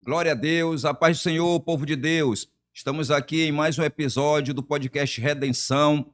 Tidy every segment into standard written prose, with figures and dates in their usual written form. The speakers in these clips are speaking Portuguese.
Glória a Deus, a paz do Senhor, povo de Deus. Estamos aqui em mais um episódio do podcast Redenção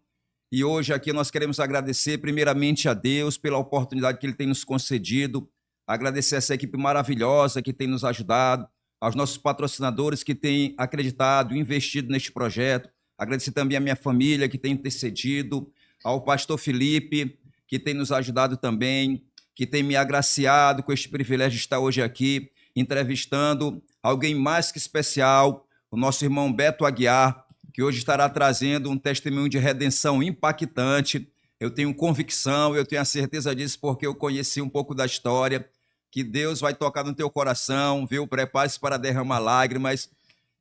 e hoje aqui nós queremos agradecer primeiramente a Deus pela oportunidade que Ele tem nos concedido, agradecer essa equipe maravilhosa que tem nos ajudado, aos nossos patrocinadores que têm acreditado, investido neste projeto, agradecer também à minha família que tem intercedido, ao pastor Felipe que tem nos ajudado também, que tem me agraciado com este privilégio de estar hoje aqui entrevistando alguém mais que especial, o nosso irmão Beto Aguiar, que hoje estará trazendo um testemunho de redenção impactante. Eu tenho convicção, eu tenho a certeza disso porque eu conheci um pouco da história, que Deus vai tocar no teu coração, viu? Prepare-se para derramar lágrimas.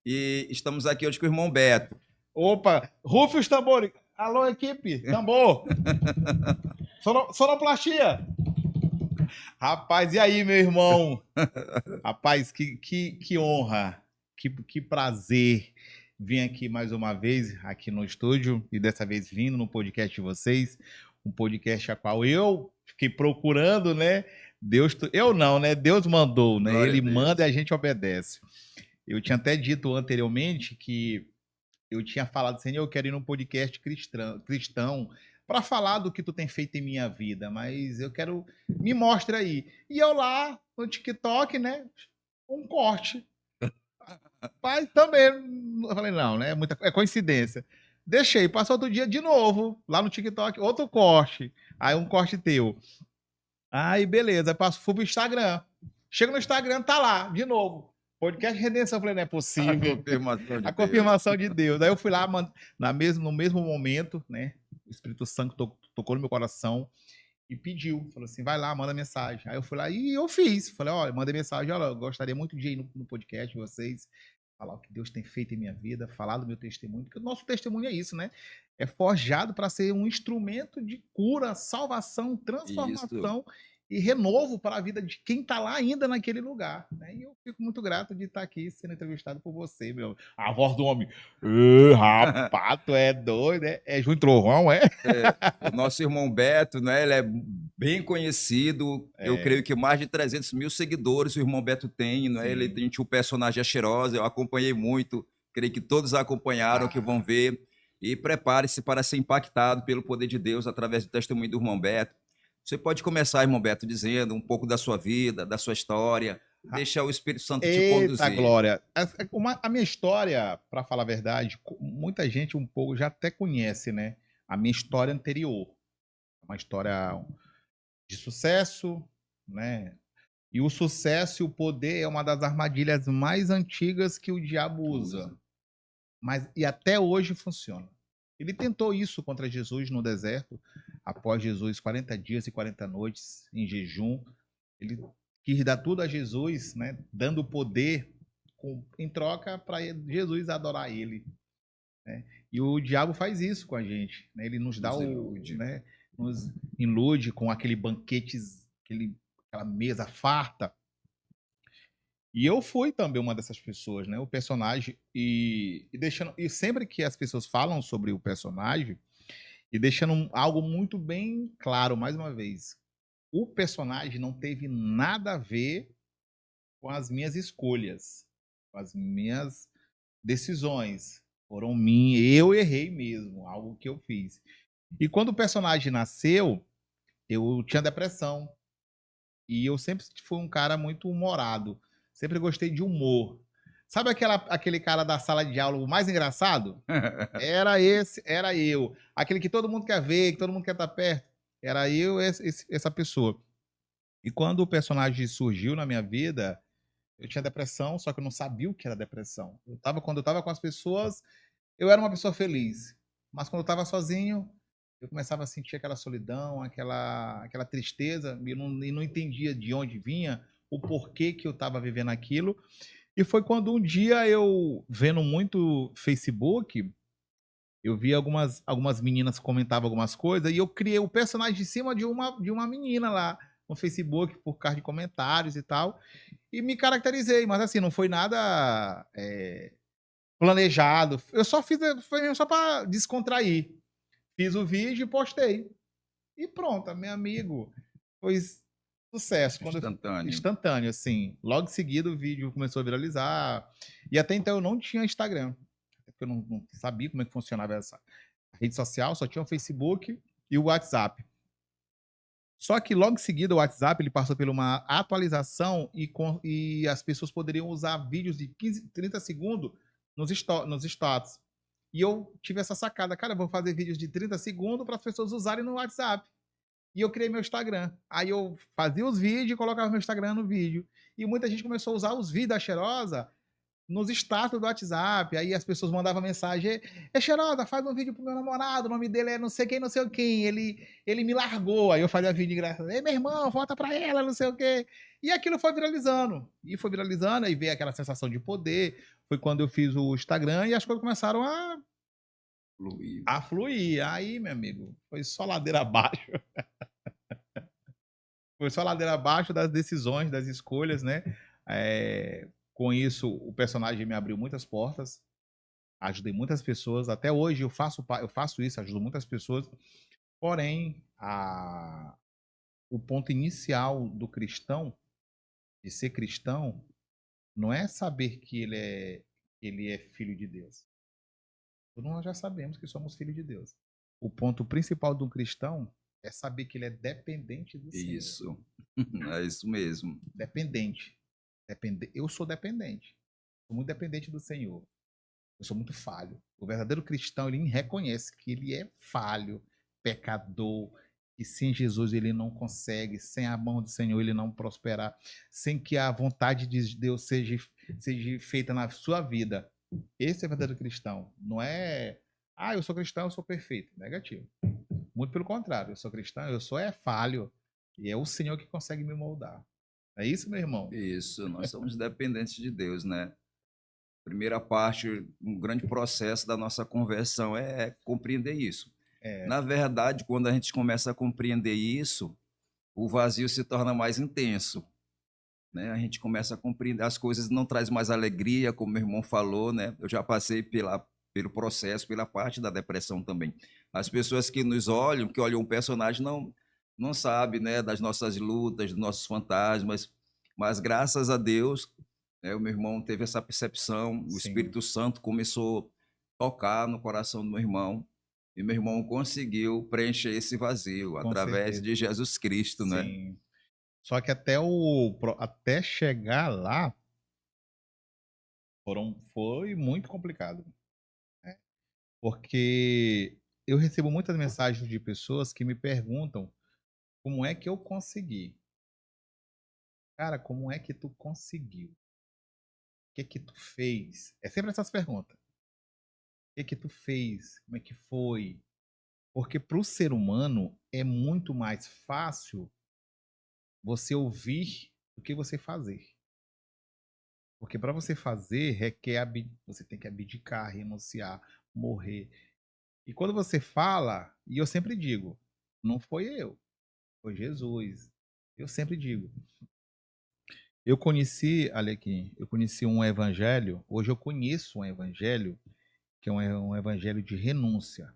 E estamos aqui hoje com o irmão Beto. Opa, rufe os tambores. Alô, equipe, tambor. Sonoplastia. Rapaz, e aí, meu irmão? Rapaz, que honra, que prazer vir aqui mais uma vez, aqui no estúdio, e dessa vez vindo no podcast de vocês, um podcast a qual eu fiquei procurando, né? Eu não, né? Deus mandou, né? Glória Ele a Deus. manda e a gente obedece. Eu tinha até dito anteriormente que eu tinha falado, Senhor, eu quero ir num podcast cristão para falar do que tu tem feito em minha vida, mas eu quero, me mostra aí. E eu lá no TikTok, né, um corte. Mas também, eu falei, não, né, é coincidência. Deixei, passou outro dia de novo, lá no TikTok, outro corte. Aí um corte teu. Aí beleza, fui pro Instagram. Chego no Instagram, tá lá, de novo. Podcast Redenção, eu falei, não é possível. A confirmação de Deus. Aí eu fui lá, no mesmo momento, né? O Espírito Santo tocou no meu coração e pediu. Falou assim, vai lá, manda mensagem. Aí eu fui lá e eu fiz. Falei, olha, mandei mensagem, olha, eu gostaria muito de ir no podcast de vocês, falar o que Deus tem feito em minha vida, falar do meu testemunho, porque o nosso testemunho é isso, né? É forjado para ser um instrumento de cura, salvação, transformação e renovo para a vida de quem está lá ainda naquele lugar. Né? E eu fico muito grato de estar aqui sendo entrevistado por você, meu. A voz do homem. Rapaz, tu é doido, né? É Junho Trovão, é? O nosso irmão Beto, né, ele é bem conhecido, eu creio que mais de 300 mil seguidores o irmão Beto tem, né? Ele tem o personagem A Cheirosa, eu acompanhei muito, creio que todos acompanharam, que vão ver, e prepare-se para ser impactado pelo poder de Deus através do testemunho do irmão Beto. Você pode começar, irmão Beto, dizendo um pouco da sua vida, da sua história, deixa o Espírito Santo te conduzir. Eita, glória. A minha história, para falar a verdade, muita gente um pouco já até conhece, né? A minha história anterior. Uma história de sucesso, né? E o sucesso e o poder é uma das armadilhas mais antigas que o diabo usa. E até hoje funciona. Ele tentou isso contra Jesus no deserto, após Jesus 40 dias e 40 noites em jejum. Ele quis dar tudo a Jesus, né? Dando poder em troca para Jesus adorar ele. Né? E o diabo faz isso com a gente. Né? Ele nos dá né? Nos ilude com aquele banquete, aquela mesa farta. E eu fui também uma dessas pessoas, né? O personagem e sempre que as pessoas falam sobre o personagem e deixando algo muito bem claro mais uma vez, o personagem não teve nada a ver com as minhas escolhas, com as minhas decisões. Foram minhas, eu errei mesmo, algo que eu fiz. E quando o personagem nasceu, eu tinha depressão. E eu sempre fui um cara muito humorado. Sempre gostei de humor. Sabe aquele cara da sala de aula o mais engraçado? Era eu. Aquele que todo mundo quer ver, que todo mundo quer estar perto. Era eu, essa pessoa. E quando o personagem surgiu na minha vida, eu tinha depressão, só que eu não sabia o que era depressão. Quando eu estava com as pessoas, eu era uma pessoa feliz. Mas quando eu estava sozinho, eu começava a sentir aquela solidão, aquela tristeza, e não entendia de onde vinha, o porquê que eu estava vivendo aquilo. E foi quando um dia eu, vendo muito Facebook, eu vi algumas meninas comentavam algumas coisas, e eu criei o personagem em cima de uma menina lá no Facebook, por causa de comentários e tal, e me caracterizei, mas assim, não foi nada planejado. Eu só fiz, foi mesmo só para descontrair. Fiz o vídeo e postei. E pronto, meu amigo. Pois sucesso. Instantâneo. Instantâneo, assim. Logo em seguida o vídeo começou a viralizar. E até então eu não tinha Instagram. Porque eu não sabia como é que funcionava essa rede social, só tinha o Facebook e o WhatsApp. Só que logo em seguida o WhatsApp ele passou por uma atualização e as pessoas poderiam usar vídeos de 15, 30 segundos nos status. E eu tive essa sacada, cara, eu vou fazer vídeos de 30 segundos para as pessoas usarem no WhatsApp. E eu criei meu Instagram. Aí eu fazia os vídeos e colocava meu Instagram no vídeo. E muita gente começou a usar os vídeos da Cheirosa nos status do WhatsApp. Aí as pessoas mandavam mensagem: Cheirosa, faz um vídeo pro meu namorado, o nome dele é não sei quem, não sei quem. Ele me largou. Aí eu fazia vídeo engraçado: Ei, meu irmão, volta pra ela, não sei o quê. E aquilo foi viralizando. E foi viralizando, aí veio aquela sensação de poder. Foi quando eu fiz o Instagram e as coisas começaram Fluir. a fluir. Aí, meu amigo, foi só ladeira abaixo. Foi só ladeira abaixo das decisões, das escolhas, né? Com isso, o personagem me abriu muitas portas, ajudei muitas pessoas. Até hoje eu faço isso, ajudo muitas pessoas. Porém, o ponto inicial do cristão, de ser cristão, não é saber que ele é filho de Deus. Nós já sabemos que somos filhos de Deus. O ponto principal do cristão é saber que ele é dependente do Senhor. Isso. É isso mesmo. Dependente. Eu sou dependente. Sou muito dependente do Senhor. Eu sou muito falho. O verdadeiro cristão, ele reconhece que ele é falho, pecador, que sem Jesus ele não consegue, sem a mão do Senhor ele não prosperar, sem que a vontade de Deus seja feita na sua vida. Esse é o verdadeiro cristão. Não é, eu sou cristão, eu sou perfeito. Negativo. Muito pelo contrário, eu sou cristão, eu sou falho. E é o Senhor que consegue me moldar. É isso, meu irmão? Isso. Nós somos dependentes de Deus, né? Primeira parte, um grande processo da nossa conversão é compreender isso. Na verdade, quando a gente começa a compreender isso, o vazio se torna mais intenso, né? A gente começa a compreender as coisas, não traz mais alegria, como meu irmão falou, né? Eu já passei pelo processo, pela parte da depressão também. As pessoas que nos olham, que olham um personagem, não sabem, né, das nossas lutas, dos nossos fantasmas, mas graças a Deus, né, o meu irmão teve essa percepção, o Sim. Espírito Santo começou a tocar no coração do meu irmão, e meu irmão conseguiu preencher esse vazio Com através certeza. de Jesus Cristo, né? Sim. Só que até chegar lá foi muito complicado, né? Porque eu recebo muitas mensagens de pessoas que me perguntam como é que eu consegui. Cara, como é que tu conseguiu? O que que tu fez? É sempre essas perguntas. O que que tu fez? Como é que foi? Porque para o ser humano é muito mais fácil você ouvir do que você fazer. Porque para você fazer, você tem que abdicar, renunciar, morrer. E quando você fala, e eu sempre digo, não foi eu, foi Jesus. Eu sempre digo. Eu conheci um evangelho, hoje eu conheço um evangelho, que é um evangelho de renúncia.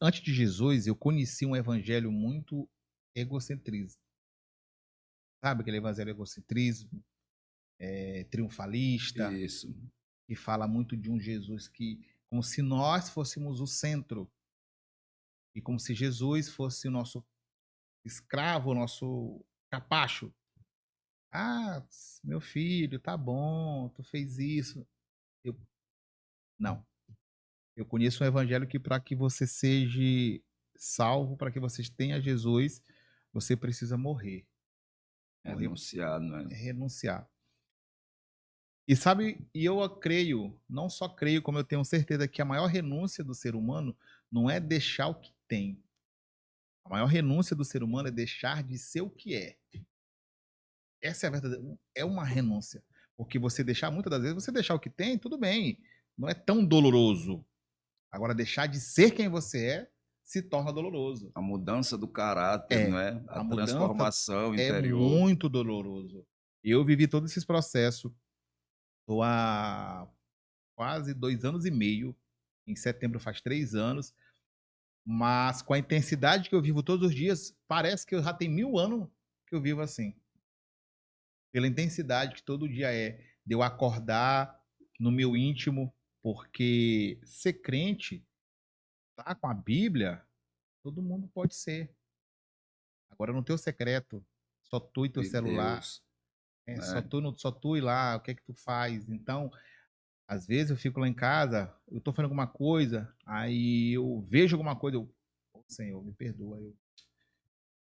Antes de Jesus, eu conheci um evangelho muito egocentrismo. Sabe aquele evangelho egocentrismo, triunfalista, Isso. que fala muito de um Jesus que, como se nós fôssemos o centro, e como se Jesus fosse o nosso escravo, o nosso capacho. Ah, meu filho, tá bom, tu fez isso. Eu, não. Eu conheço um evangelho que para que você seja salvo, para que você tenha Jesus, você precisa morrer. Morrer Renunciar, não é? é renunciar. E sabe, e eu creio, não só creio, como eu tenho certeza que a maior renúncia do ser humano não é deixar o que tem. A maior renúncia do ser humano é deixar de ser o que é. Essa é a verdadeira, é uma renúncia. Porque você deixar, muitas das vezes, você deixar o que tem, tudo bem. Não é tão doloroso. Agora, deixar de ser quem você é se torna doloroso. A mudança do caráter, não é? A A mudança transformação é interior. muito doloroso. Eu vivi todos esses processos. Estou há quase 2 anos e meio. Em setembro faz 3 anos. Mas com a intensidade que eu vivo todos os dias, parece que eu já tenho 1000 anos que eu vivo assim. Pela intensidade que todo dia é, de eu acordar no meu íntimo, porque ser crente, tá com a Bíblia, todo mundo pode ser. Agora no teu secreto, só tu e teu De celular, Deus, só né? tu, só tu e lá, o que é que tu faz? Então, às vezes eu fico lá em casa, eu tô fazendo alguma coisa, aí eu vejo alguma coisa, eu, "Ô, Senhor, me perdoa,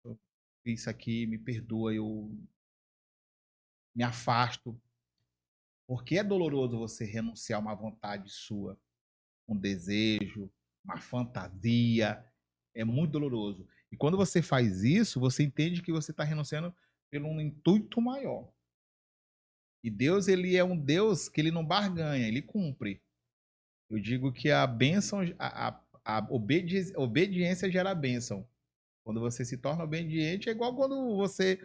eu fiz isso aqui, me perdoa, eu me afasto. Porque é doloroso você renunciar a uma vontade sua, um desejo, uma fantasia. É muito doloroso. E quando você faz isso, você entende que você está renunciando por um intuito maior. E Deus, ele é um Deus que ele não barganha, ele cumpre. Eu digo que a bênção, obediência gera bênção. Quando você se torna obediente, é igual quando você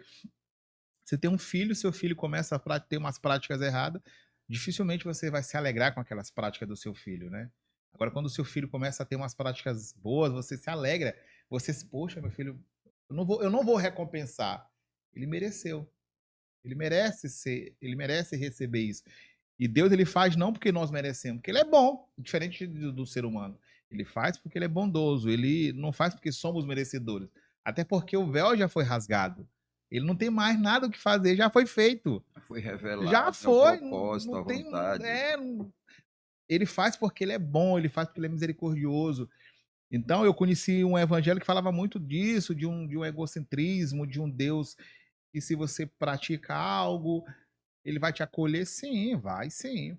tem um filho, seu filho começa a ter umas práticas erradas, dificilmente você vai se alegrar com aquelas práticas do seu filho, né? Agora, quando o seu filho começa a ter umas práticas boas, você se alegra, você se, poxa, meu filho, eu não vou recompensar. Ele mereceu. Ele merece receber isso. E Deus ele faz não porque nós merecemos, porque ele é bom, diferente do ser humano. Ele faz porque ele é bondoso, ele não faz porque somos merecedores. Até porque o véu já foi rasgado. Ele não tem mais nada o que fazer, já foi feito. Foi Já revelado, é o foi, propósito, não a tem, vontade. ele faz porque ele é bom, ele faz porque ele é misericordioso. Então eu conheci um evangelho que falava muito disso, de um egocentrismo, de um Deus que se você pratica algo, ele vai te acolher, sim, vai sim.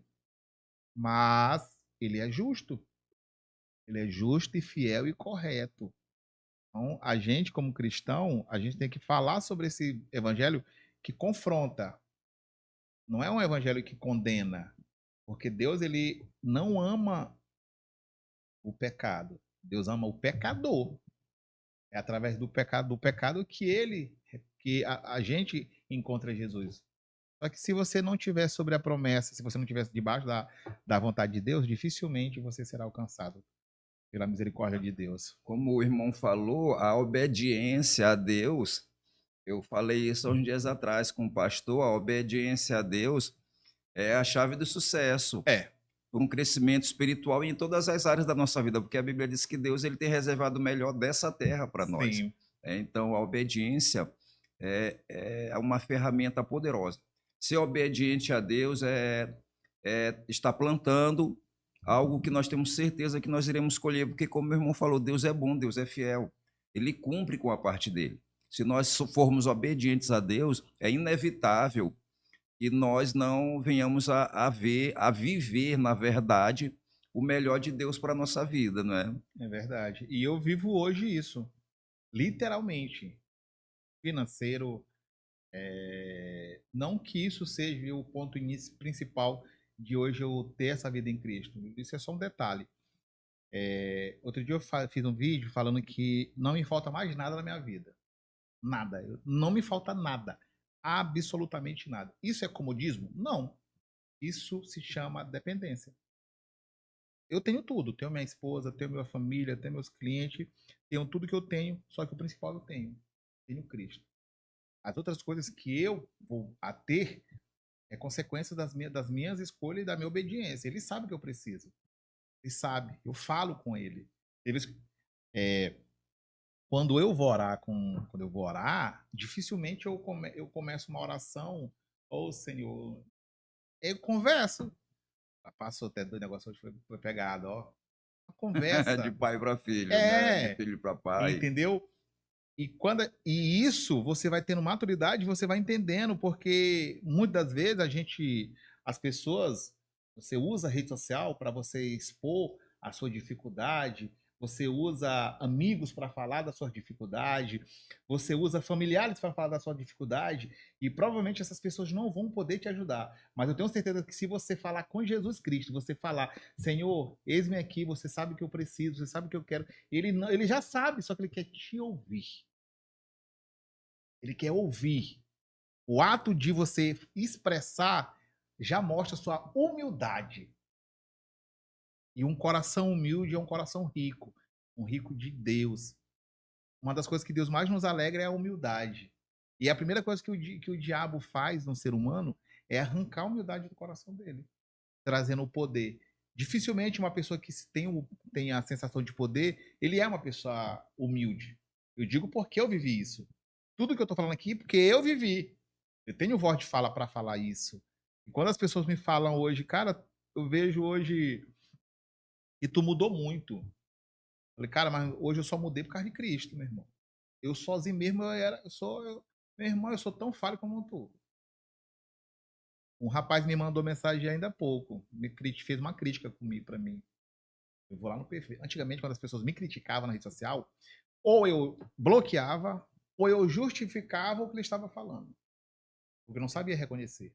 Mas ele é justo. Ele é justo e fiel e correto. Então, a gente, como cristão, a gente tem que falar sobre esse evangelho que confronta. Não é um evangelho que condena. Porque Deus, ele não ama o pecado. Deus ama o pecador. É através do pecado que a gente encontra Jesus. Só que se você não tiver sobre a promessa, se você não estiver debaixo da vontade de Deus, dificilmente você será alcançado pela misericórdia de Deus. Como o irmão falou, a obediência a Deus, eu falei isso há uns dias atrás com o pastor, a obediência a Deus é a chave do sucesso É, para um crescimento espiritual em todas as áreas da nossa vida, porque a Bíblia diz que Deus ele tem reservado o melhor dessa terra para nós. sim, Então, a obediência é uma ferramenta poderosa. Ser obediente a Deus é estar plantando algo que nós temos certeza que nós iremos colher, porque, como meu irmão falou, Deus é bom, Deus é fiel, ele cumpre com a parte dele. Se nós formos obedientes a Deus, é inevitável que nós não venhamos a viver, na verdade, o melhor de Deus para a nossa vida, não é? é verdade. E eu vivo hoje isso, literalmente. Financeiro, não que isso seja o ponto principal de hoje eu ter essa vida em Cristo. Isso é só um detalhe. Outro dia eu fiz um vídeo falando que não me falta mais nada na minha vida. Nada. Não me falta nada. Absolutamente nada. Isso é comodismo? Não. Isso se chama dependência. Eu tenho tudo. Tenho minha esposa, tenho minha família, tenho meus clientes, tenho tudo que eu tenho, só que o principal eu tenho. Tenho Cristo. As outras coisas que eu vou a ter é consequência das minhas escolhas e da minha obediência. Ele sabe que eu preciso. Ele sabe. Eu falo com ele. É, quando eu vou orar, dificilmente eu começo uma oração, ô Senhor, eu converso. Passou até do negócio hoje, foi pegado, ó. Uma De conversa. pai para filho, né? De É, filho para pai. entendeu? E isso você vai tendo maturidade, você vai entendendo, porque muitas das vezes as pessoas, você usa a rede social para você expor a sua dificuldade, você usa amigos para falar da sua dificuldade, você usa familiares para falar da sua dificuldade, e provavelmente essas pessoas não vão poder te ajudar. Mas eu tenho certeza que se você falar com Jesus Cristo, você falar, Senhor, eis-me aqui, você sabe que eu preciso, você sabe que eu quero, ele já sabe, só que ele quer te ouvir. Ele quer ouvir. O ato de você expressar já mostra sua humildade. E um coração humilde é um coração rico. um rico de Deus. Uma das coisas que Deus mais nos alegra é a humildade. E a primeira coisa que o diabo faz no ser humano é arrancar a humildade do coração dele, trazendo o poder. Dificilmente uma pessoa que tem a sensação de poder, ele é uma pessoa humilde. Eu digo porque eu vivi isso. Tudo que eu estou falando aqui, porque eu vivi. Eu tenho voz de fala para falar isso. E quando as pessoas me falam hoje, cara, eu vejo hoje que tu mudou muito. Eu falei, cara, mas hoje eu só mudei por causa de Cristo, meu irmão. Eu sozinho mesmo, meu irmão, eu sou tão falho como tu. Um rapaz me mandou mensagem ainda há pouco, fez uma crítica comigo para mim. Eu vou lá no perfil. Antigamente, quando as pessoas me criticavam na rede social, ou eu bloqueava, ou eu justificava o que ele estava falando, porque eu não sabia reconhecer.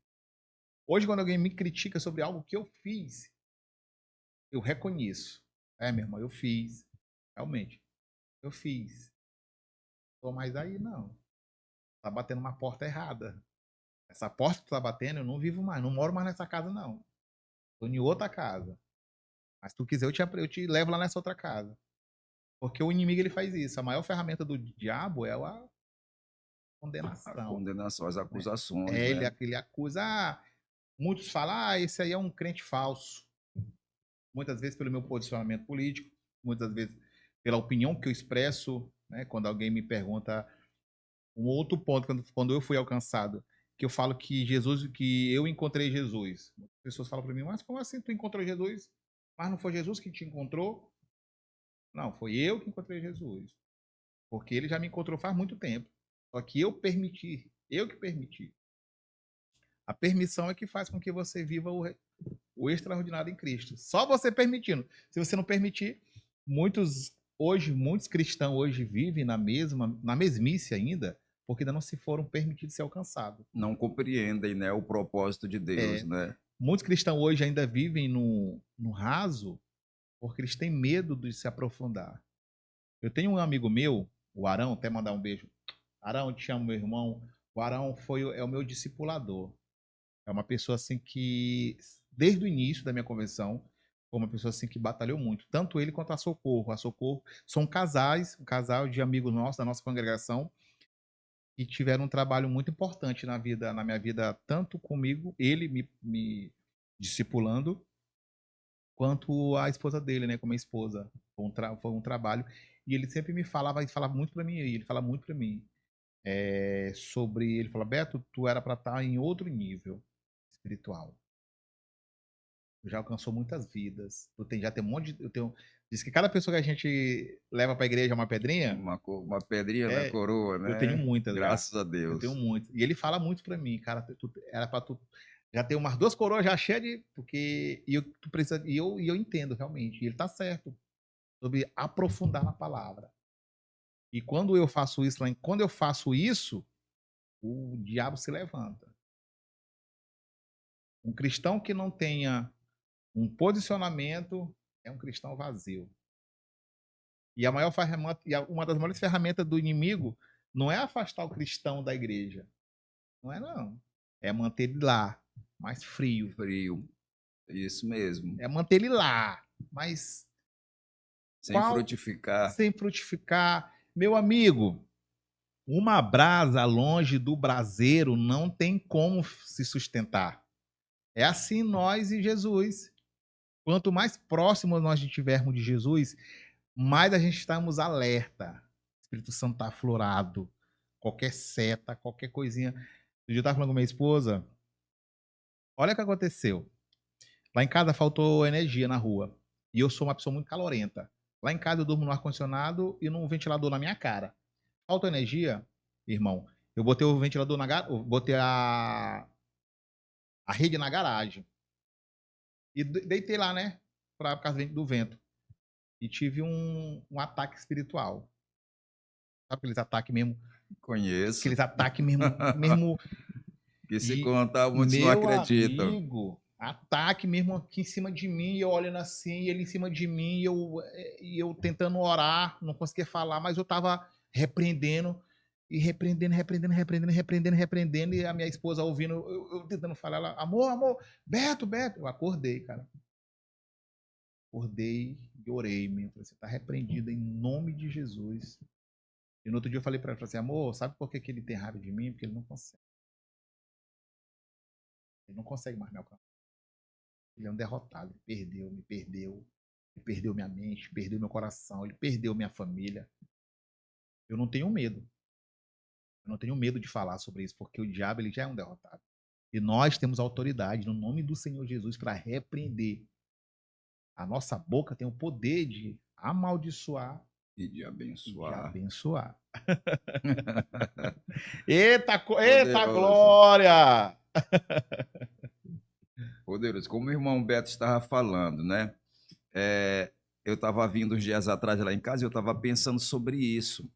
Hoje, quando alguém me critica sobre algo que eu fiz, eu reconheço. É, meu irmão, eu fiz. Realmente, eu fiz. Tô mais aí, não. Tá batendo uma porta errada. Essa porta que tu tá batendo, eu não vivo mais. Não moro mais nessa casa, não. Tô em outra casa. Mas se tu quiser, eu te levo lá nessa outra casa. Porque o inimigo, ele faz isso. A maior ferramenta do diabo é a A condenação. condenação, as Né? acusações, É, né? ele acusa. Muitos falam, esse aí é um crente falso. Muitas vezes pelo meu posicionamento político, muitas vezes pela opinião que eu expresso, né? Quando alguém me pergunta um outro ponto, quando eu fui alcançado, que eu falo que eu encontrei Jesus. As pessoas falam para mim, mas como assim tu encontrou Jesus? Mas não foi Jesus que te encontrou? Não, foi eu que encontrei Jesus. Porque ele já me encontrou faz muito tempo. Só que eu que permiti. A permissão é que faz com que você viva o extraordinário em Cristo. Só você permitindo. Se você não permitir, muitos cristãos hoje vivem na mesmice ainda, porque ainda não se foram permitidos ser alcançados. Não compreendem, né, o propósito de Deus, É, né? muitos cristãos hoje ainda vivem no raso, porque eles têm medo de se aprofundar. Eu tenho um amigo meu, o Arão, até mandar um beijo. Arão, eu te amo, meu irmão. O Arão é o meu discipulador. É uma pessoa assim que, desde o início da minha conversão, foi uma pessoa assim que batalhou muito. Tanto ele quanto a Socorro. A Socorro são um casal de amigos nossos, da nossa congregação, que tiveram um trabalho muito importante na minha vida, tanto comigo, ele me discipulando, quanto a esposa dele, né, como a esposa. Foi um trabalho. E ele sempre ele falava muito para mim, ele fala muito para mim, ele fala, Beto, tu era para estar em outro nível espiritual. Tu já alcançou muitas vidas. Já tem um monte de, diz que cada pessoa que a gente leva para a igreja é uma pedrinha. Uma pedrinha na É, coroa, eu tenho né? muitas já. Graças a Eu tenho Deus. muitas. E ele fala muito para mim, cara, era para tu já ter umas 2 coroas já cheias de, porque tu precisa, e eu entendo realmente. E ele tá certo sobre aprofundar na palavra. E quando eu faço isso, o diabo se levanta. Um cristão que não tenha um posicionamento é um cristão vazio. E uma das maiores ferramentas do inimigo não é afastar o cristão da igreja. Não é, não. É manter ele lá, mais frio. Frio. Isso mesmo. É manter ele lá, mas Sem frutificar. sem frutificar. Meu amigo, uma brasa longe do braseiro não tem como se sustentar. É assim nós e Jesus. Quanto mais próximos nós estivermos de Jesus, mais a gente estamos alerta. O Espírito Santo está aflorado. Qualquer seta, qualquer coisinha. Eu estava falando com minha esposa. Olha o que aconteceu. Lá em casa faltou energia na rua. E eu sou uma pessoa muito calorenta. Lá em casa eu durmo no ar-condicionado e num ventilador na minha cara. Faltou energia, irmão. Eu botei o ventilador botei a rede na garagem. E deitei lá, né? Por causa do vento. E tive um ataque espiritual. Sabe aqueles ataques mesmo? Conheço. Aqueles ataques mesmo. Que se E, contar, muitos não meu acreditam. amigo, ataque mesmo aqui em cima de mim, e eu olhando assim, e ele em cima de mim, e eu tentando orar, não conseguia falar, mas eu tava repreendendo, e repreendendo, e a minha esposa ouvindo, eu tentando falar, ela, amor, Beto, eu acordei, cara. Acordei e orei, meu. Falei, você está repreendido em nome de Jesus. E no outro dia eu falei para ela, assim, amor, sabe por que, que ele tem raiva de mim? Porque ele não consegue. Ele não consegue mais me alcançar. Ele é um derrotado, ele perdeu, me perdeu. Ele perdeu minha mente, perdeu meu coração, ele perdeu minha família. Eu não tenho medo. Eu não tenho medo de falar sobre isso, porque o diabo ele já é um derrotado. E nós temos autoridade, no nome do Senhor Jesus, para repreender. A nossa boca tem o poder de amaldiçoar E de e de abençoar. abençoar. Eita, eita Poderoso. glória! Poderoso. Como o irmão Beto estava falando, né? É, eu estava vindo uns dias atrás lá em casa e eu estava pensando sobre isso.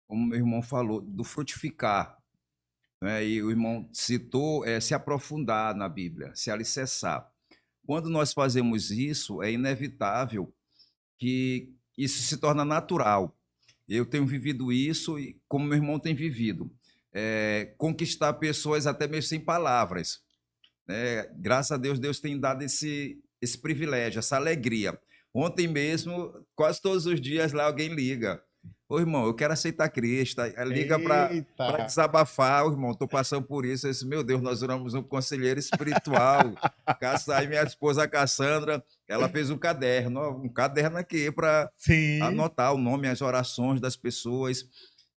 Como meu irmão falou, do frutificar. Né? E o irmão citou se aprofundar na Bíblia, se alicerçar. Quando nós fazemos isso, é inevitável que isso se torna natural. Eu tenho vivido isso e como meu irmão tem vivido. Conquistar pessoas até mesmo sem palavras. Né? Graças a Deus, Deus tem dado esse privilégio, essa alegria. Ontem mesmo, quase todos os dias lá alguém liga. Ô irmão, eu quero aceitar Cristo. Aí liga para Eita! desabafar, ô irmão, estou passando por isso. Eu disse, meu Deus, nós viramos um conselheiro espiritual. Aí minha esposa Cassandra, ela fez um caderno aqui para Sim. anotar o nome, as orações das pessoas.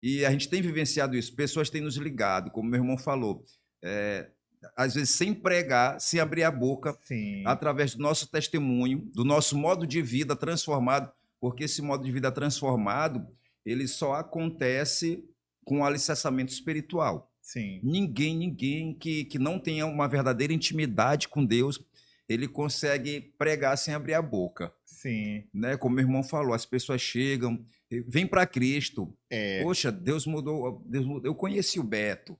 E a gente tem vivenciado isso. Pessoas têm nos ligado, como meu irmão falou. É, às vezes sem pregar, sem abrir a boca, Sim. através do nosso testemunho, do nosso modo de vida transformado, porque esse modo de vida transformado, ele só acontece com o alicerçamento espiritual. Sim. Ninguém que não tenha uma verdadeira intimidade com Deus, ele consegue pregar sem abrir a boca. Sim. Né? Como meu irmão falou, as pessoas chegam, vêm para Cristo. É. Poxa, Deus mudou. Eu conheci o Beto.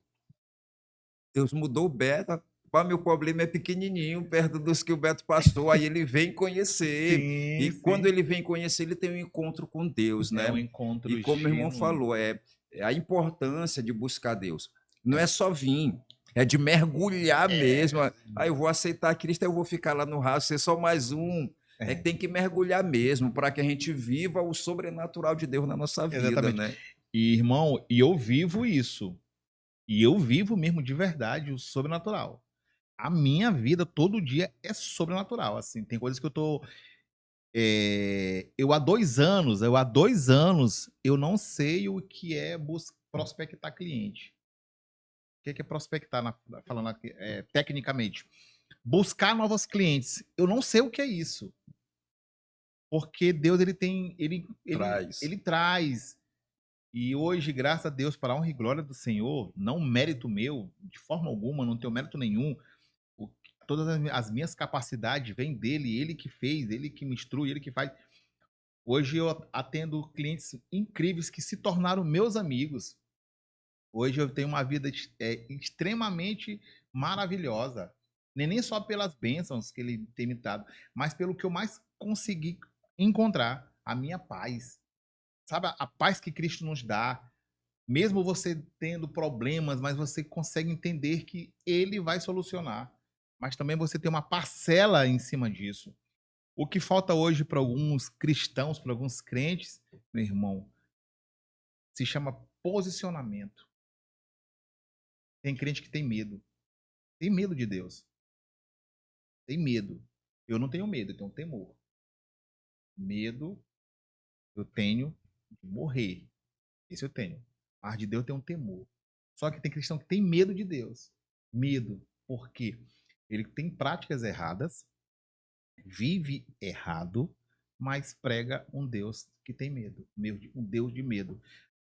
Deus mudou o Beto. Pá, meu problema é pequenininho, perto dos que o Beto passou. Aí ele vem conhecer. Sim, E quando sim. ele vem conhecer, ele tem um encontro com Deus, É um né? E encontro como meu irmão genuíno. falou, é a importância de buscar Deus. Não é só vir, é de mergulhar mesmo. Aí eu vou aceitar Cristo, eu vou ficar lá no raso, ser só mais um. É que tem que mergulhar mesmo para que a gente viva o sobrenatural de Deus na nossa vida, Exatamente. né? E, irmão, e eu vivo isso. E eu vivo mesmo de verdade o sobrenatural. A minha vida todo dia é sobrenatural. Assim, tem coisas que eu tô. Eu há 2 anos, eu não sei o que é prospectar cliente. O que é prospectar, falando aqui, tecnicamente? Buscar novos clientes. Eu não sei o que é isso. Porque Deus ele tem, Traz. ele traz. E hoje, graças a Deus, para a honra e glória do Senhor, não mérito meu, de forma alguma, não tenho mérito nenhum. O- Todas as minhas capacidades vêm dele, ele que fez, ele que me instrui, ele que faz. Hoje eu atendo clientes incríveis que se tornaram meus amigos. Hoje eu tenho uma vida extremamente maravilhosa. Nem só pelas bênçãos que ele tem me dado, mas pelo que eu mais consegui encontrar, a minha paz. Sabe a paz que Cristo nos dá? Mesmo você tendo problemas, mas você consegue entender que ele vai solucionar. Mas também você tem uma parcela em cima disso. O que falta hoje para alguns cristãos, para alguns crentes, meu irmão, se chama posicionamento. Tem crente que tem medo. Tem medo de Deus. Tem medo. Eu não tenho medo, eu tenho temor. Medo eu tenho de morrer. Esse eu tenho. Mas de Deus eu tenho um temor. Só que tem cristão que tem medo de Deus. Medo. Por quê? Ele tem práticas erradas, vive errado, mas prega um Deus que tem medo. Um Deus de medo.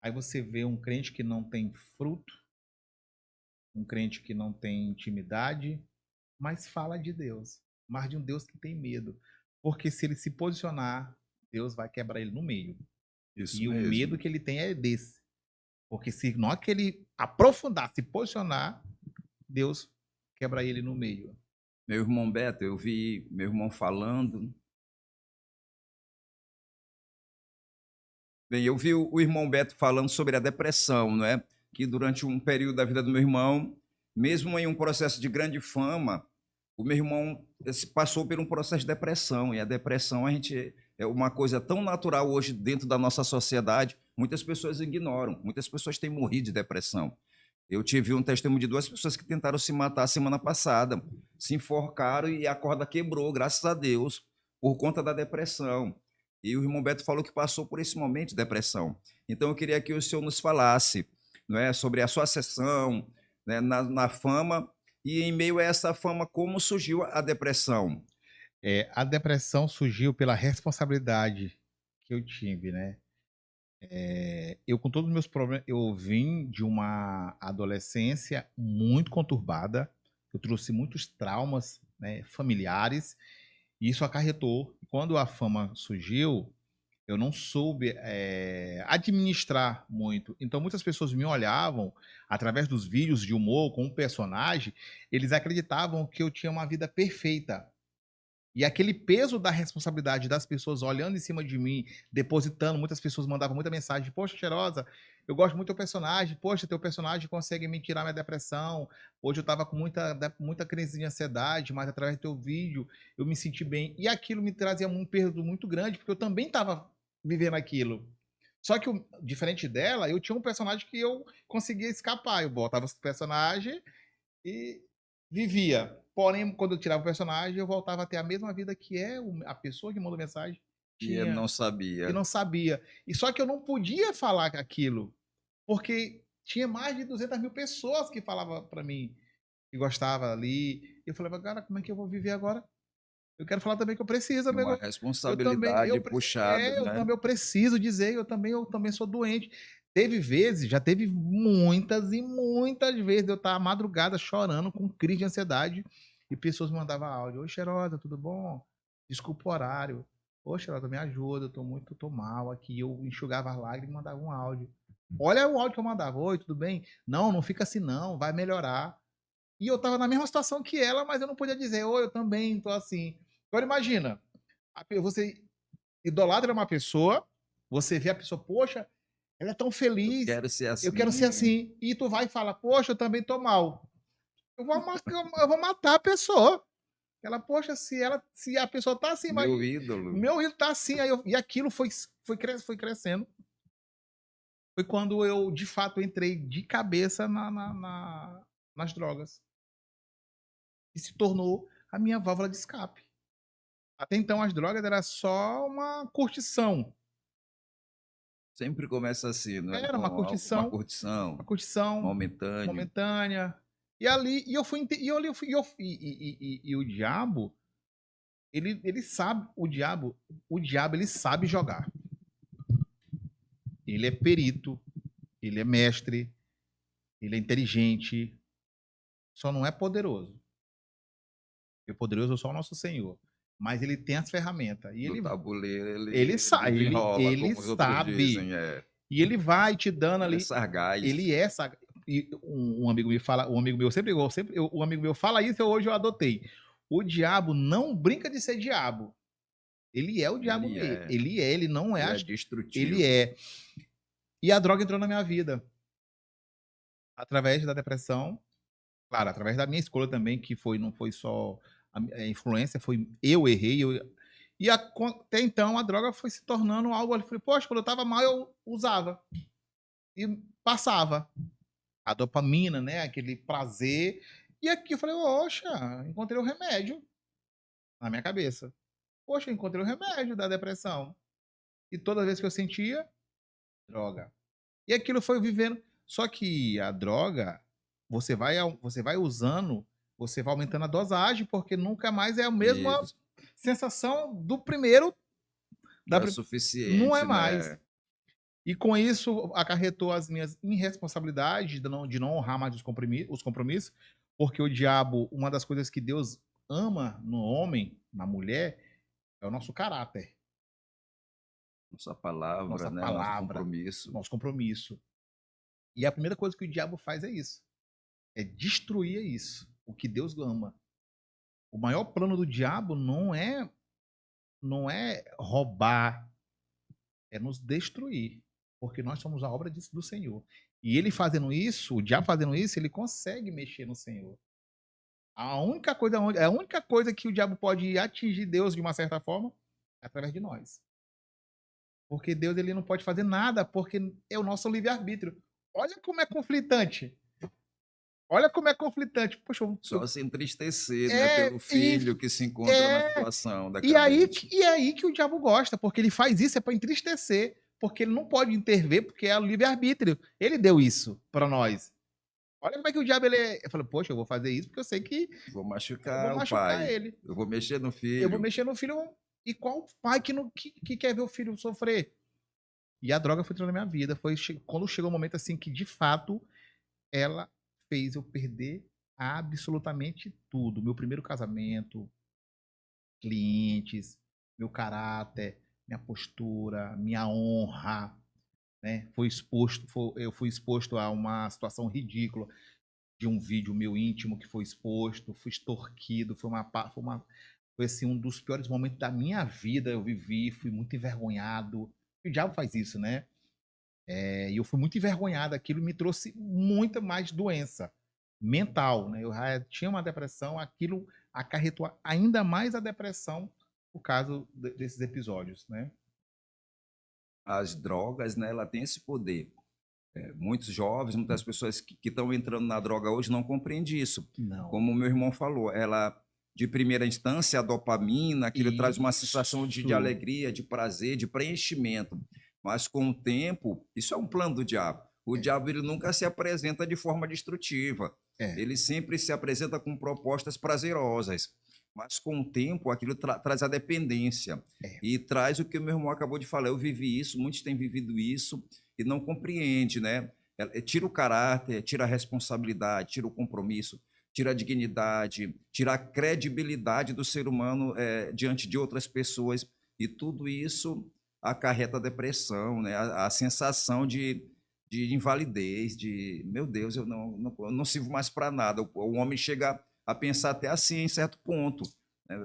Aí você vê um crente que não tem fruto, um crente que não tem intimidade, mas fala de Deus. Mas de um Deus que tem medo. Porque se ele se posicionar, Deus vai quebrar ele no meio. Isso E o medo mesmo. que ele tem é desse. Porque se não é que ele aprofundar, se posicionar, Deus quebra ele no meio. Meu irmão Beto, eu vi meu irmão falando. Bem, eu vi o irmão Beto falando sobre a depressão, não é? Que durante um período da vida do meu irmão, mesmo em um processo de grande fama, o meu irmão passou por um processo de depressão. E a depressão, a gente é uma coisa tão natural hoje dentro da nossa sociedade, muitas pessoas ignoram, muitas pessoas têm morrido de depressão. Eu tive um testemunho de 2 pessoas que tentaram se matar semana passada, se enforcaram e a corda quebrou, graças a Deus, por conta da depressão. E o irmão Beto falou que passou por esse momento de depressão. Então eu queria que o senhor nos falasse, não é, sobre a sua sessão, né, na fama, e em meio a essa fama, como surgiu a depressão? A depressão surgiu pela responsabilidade que eu tive, né? Eu, com todos os meus problemas, eu vim de uma adolescência muito conturbada. Eu trouxe muitos traumas, né, familiares, e isso acarretou. Quando a fama surgiu, eu não soube administrar muito. Então, muitas pessoas me olhavam através dos vídeos de humor com um personagem, eles acreditavam que eu tinha uma vida perfeita. E aquele peso da responsabilidade das pessoas olhando em cima de mim, depositando, muitas pessoas mandavam muita mensagem: poxa, Cheirosa, eu gosto muito do teu personagem, poxa, teu personagem consegue me tirar minha depressão, hoje eu estava com muita crise de ansiedade, mas através do teu vídeo eu me senti bem. E aquilo me trazia um peso muito grande, porque eu também estava vivendo aquilo. Só que, diferente dela, eu tinha um personagem que eu conseguia escapar, eu botava esse personagem e vivia. Porém, quando eu tirava o personagem, eu voltava a ter a mesma vida que a pessoa que mandou mensagem E eu tinha não e sabia. não sabia. E só que eu não podia falar aquilo, porque tinha mais de 200.000 pessoas que falavam para mim que gostava ali. E eu falava, cara, como é que eu vou viver agora? Eu quero falar também que eu preciso, É uma amigo. Eu também, responsabilidade puxada, eu né? também eu preciso dizer, eu também sou doente. Teve vezes, já teve muitas e muitas vezes eu estar à madrugada chorando com crise de ansiedade e pessoas me mandavam áudio: oi, Xerosa, tudo bom? Desculpa o horário. Ô, Xerosa, me ajuda, tô mal aqui. Eu enxugava as lágrimas e mandava um áudio. Olha o áudio que eu mandava: oi, tudo bem? Não, não fica assim não, vai melhorar. E eu tava na mesma situação que ela, mas eu não podia dizer: oi, eu também tô assim. Agora imagina, você idolatra uma pessoa, você vê a pessoa, poxa, ela é tão Eu feliz, quero ser eu quero ser assim, assim. E tu vai e fala, poxa, eu também tô mal. Eu vou matar a pessoa. Ela, poxa, se a pessoa tá assim, mas meu ídolo. meu ídolo tá assim, e aquilo foi crescendo. Foi quando eu, de fato, entrei de cabeça nas drogas. E se tornou a minha válvula de escape. Até então, as drogas era só uma curtição. Sempre começa assim, não é? Era Com uma uma curtição curtição momentânea. momentânea. E ali, e eu fui, e eu, ali- e, eu, e o diabo, ele sabe, o diabo, ele sabe jogar. Ele é perito, ele é mestre, ele é inteligente, só não é poderoso. Porque poderoso é só o nosso Senhor. Mas ele tem as ferramentas. E Do ele, tabuleiro, ele, ele sa desenrola, ele como os outros sabe. dizem. É. E ele vai te dando Ele é ali. sagaz. Ele é e um amigo me fala, um amigo meu um amigo meu fala isso, hoje eu adotei. O diabo não brinca de ser diabo. Ele é o diabo Ele mesmo. é. Ele não é Ele é ele destrutivo. é. E a droga entrou na minha vida através da depressão, claro, através da minha escolha também, que não foi só a influência, foi eu errei, até então a droga foi se tornando algo, eu falei, poxa, quando eu estava mal eu usava e passava a dopamina, né? Aquele prazer. E aqui eu falei, poxa, encontrei o remédio na minha cabeça. Poxa, encontrei o remédio da depressão. E toda vez que eu sentia, droga. E aquilo foi vivendo. Só que a droga, você vai usando, você vai aumentando a dosagem, porque nunca mais é a mesma Isso. sensação do primeiro. Não é Não é suficiente, mais. né? E com isso acarretou as minhas irresponsabilidades de não honrar mais os compromissos, porque o diabo, uma das coisas que Deus ama no homem, na mulher, é o nosso caráter, Nossa palavra, nossa né? Nosso palavra, compromisso. nosso compromisso. E a primeira coisa que o diabo faz é isso, é destruir isso, o que Deus ama. O maior plano do diabo não é roubar, é nos destruir, porque nós somos a obra do Senhor. E ele fazendo isso, o diabo fazendo isso, ele consegue mexer no Senhor. A única coisa que o diabo pode atingir Deus de uma certa forma é através de nós. Porque Deus ele não pode fazer nada, porque é o nosso livre-arbítrio. Olha como é conflitante. Olha como é conflitante. Poxa, Só se entristecer, né, é, pelo filho que se encontra na é, situação e aí, decadente. e é aí que o diabo gosta, porque ele faz isso é para entristecer, porque ele não pode intervir, porque é o livre-arbítrio. Ele deu isso para nós. Olha como é que o diabo ele é. Eu falo, poxa, eu vou fazer isso porque eu sei que Vou eu vou machucar o machucar pai, ele. eu vou mexer no Eu vou filho. mexer no filho. E qual pai que, não, que quer ver o filho sofrer? E a droga foi entrando na minha vida. Foi quando chegou o um momento assim que, de fato, ela fez eu perder absolutamente tudo. Meu primeiro casamento, clientes, meu caráter, minha postura, minha honra, né? Eu fui exposto a uma situação ridícula de um vídeo meu íntimo que foi exposto, fui extorquido, foi assim um dos piores momentos da minha vida. Eu vivi, fui muito envergonhado. O diabo faz isso, né? E eu fui muito envergonhado. Aquilo me trouxe muita mais doença mental, né? Eu já tinha uma depressão, aquilo acarretou ainda mais a depressão por causa desses episódios, né? As drogas, né, ela tem esse poder. Muitos jovens, muitas pessoas que estão entrando na droga hoje não compreendem isso. Não. Como o meu irmão falou, ela, de primeira instância, a dopamina, aquilo traz uma sensação de Isso. alegria, de prazer, de preenchimento. Mas com o tempo, isso é um plano do diabo. O É, diabo ele nunca se apresenta de forma destrutiva. é, Ele sempre se apresenta com propostas prazerosas. Mas com o tempo, aquilo traz a dependência. é, E traz o que o meu irmão acabou de falar. Eu vivi isso, muitos têm vivido isso e não compreende, né? Tira o caráter, tira a responsabilidade, tira o compromisso, tira a dignidade, tira a credibilidade do ser humano diante de outras pessoas, e tudo isso acarreta a depressão, né? A sensação de invalidez, de meu Deus, eu não sirvo mais para nada. O homem chega a pensar até assim, em certo ponto, né?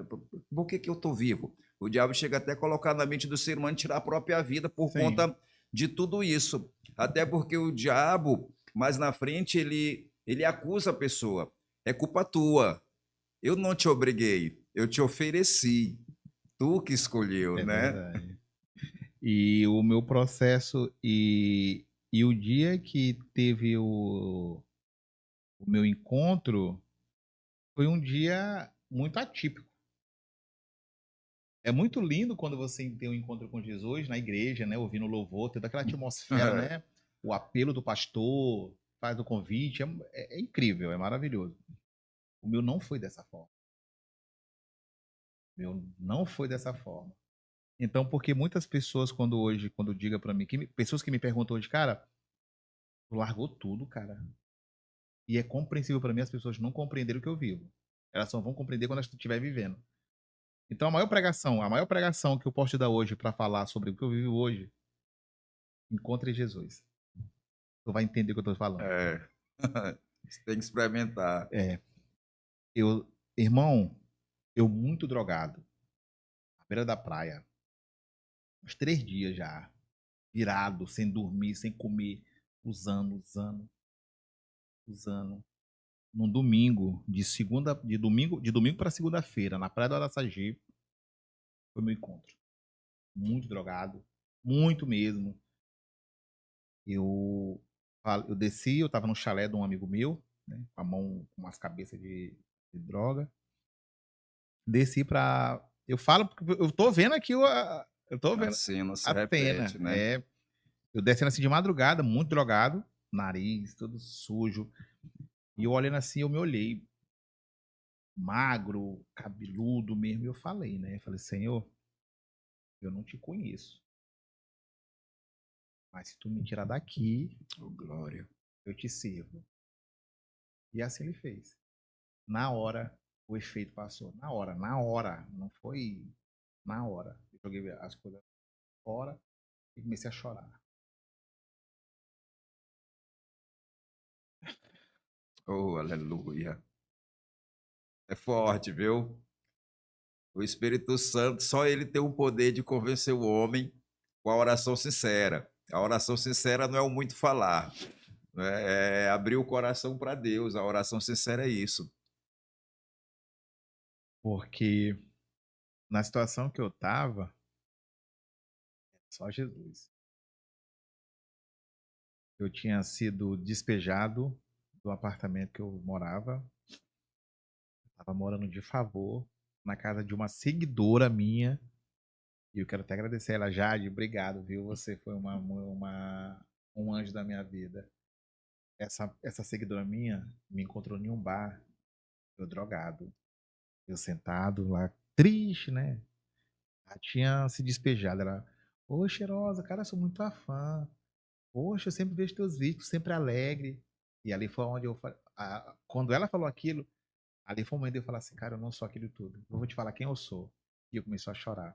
Por que eu estou vivo? O diabo chega até a colocar na mente do ser humano tirar a própria vida por sim, conta de tudo isso. Até porque o diabo, mais na frente, ele acusa a pessoa. É culpa tua. Eu não te obriguei, eu te ofereci. Tu que escolheu, é né? verdade. E o meu processo e o dia que teve o meu encontro foi um dia muito atípico. É muito lindo quando você tem um encontro com Jesus na igreja, né? Ouvindo louvor, toda aquela atmosfera, né? O apelo do pastor, faz o convite, é incrível, é maravilhoso. O meu não foi dessa forma. O meu não foi dessa forma. Então, porque muitas pessoas, quando diga para mim, pessoas que me perguntam hoje, cara, tu largou tudo, cara. E é compreensível para mim as pessoas não compreenderem o que eu vivo. Elas só vão compreender quando elas estiver vivendo. Então, a maior pregação que eu posso te dar hoje para falar sobre o que eu vivo hoje, encontre Jesus. Tu vai entender o que eu tô falando. É. Você tem que experimentar. É, eu, irmão, eu muito drogado, à beira da praia, uns 3 dias já, virado, sem dormir, sem comer, usando. Num domingo, de domingo para segunda-feira, na praia do Araçagi, foi meu encontro. Muito drogado, muito mesmo. Eu, eu desci, eu tava no chalé de um amigo meu, né, com a mão com umas cabeças de droga. Desci pra. Eu falo porque eu tô vendo aqui, eu tô A vendo cena se a repete, cena. né? Eu descendo assim de madrugada, muito drogado, nariz todo sujo. E eu olhando assim, eu me olhei, magro, cabeludo mesmo, e eu falei, né? Eu falei, Senhor, eu não te conheço. Mas se tu me tirar daqui, Oh, glória. eu te sirvo. E assim ele fez. Na hora, o efeito passou. Na hora. Não foi na hora. Eu joguei as coisas fora e comecei a chorar. Oh, aleluia. É forte, viu? O Espírito Santo, só ele tem o poder de convencer o homem com a oração sincera. A oração sincera não é o muito falar, né? É abrir o coração para Deus. A oração sincera é isso. Porque na situação que eu tava, Só Jesus. Eu tinha sido despejado do apartamento que eu morava. Estava morando de favor na casa de uma seguidora minha. E eu quero até agradecer ela, Jade. Obrigado, viu? Você foi um anjo da minha vida. Essa seguidora minha me encontrou em um bar, eu drogado. Eu sentado lá, triste, né? Ela tinha se despejado. Ela, ô, cheirosa, cara, eu sou muito tua fã. Poxa, eu sempre vejo teus vídeos, sempre alegre. E ali foi onde eu falei. Quando ela falou aquilo, ali foi o momento de eu falar assim, cara, eu não sou aquilo tudo. Eu vou te falar quem eu sou. E eu comecei a chorar.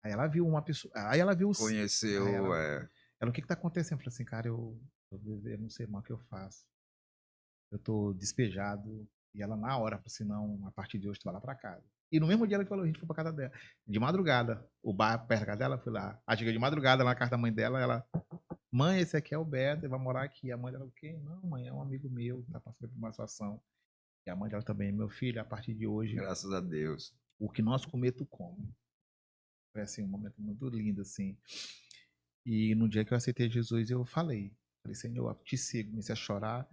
Aí ela viu uma pessoa. Aí ela viu os. Aí Conheceu, ela, o que que tá acontecendo? Eu falei assim, cara, eu não sei mais o que eu faço. Eu tô despejado. E ela, na hora, falou assim: não, a partir de hoje tu vai lá pra casa. E no mesmo dia ela falou: a gente foi pra casa dela. De madrugada, o bar perto da casa dela, fui lá. Aí cheguei de madrugada lá na casa da mãe dela, ela, mãe, esse aqui é o Beto, ele vai morar aqui. A mãe dela, o quê? Não, mãe, é um amigo meu, tá passando por uma situação. E a mãe dela também, meu filho, a partir de hoje, graças a Deus. o que nós comer, tu come. Foi assim, um momento muito lindo, assim. E no dia que eu aceitei Jesus, eu falei, Senhor, eu te sigo, comecei a chorar.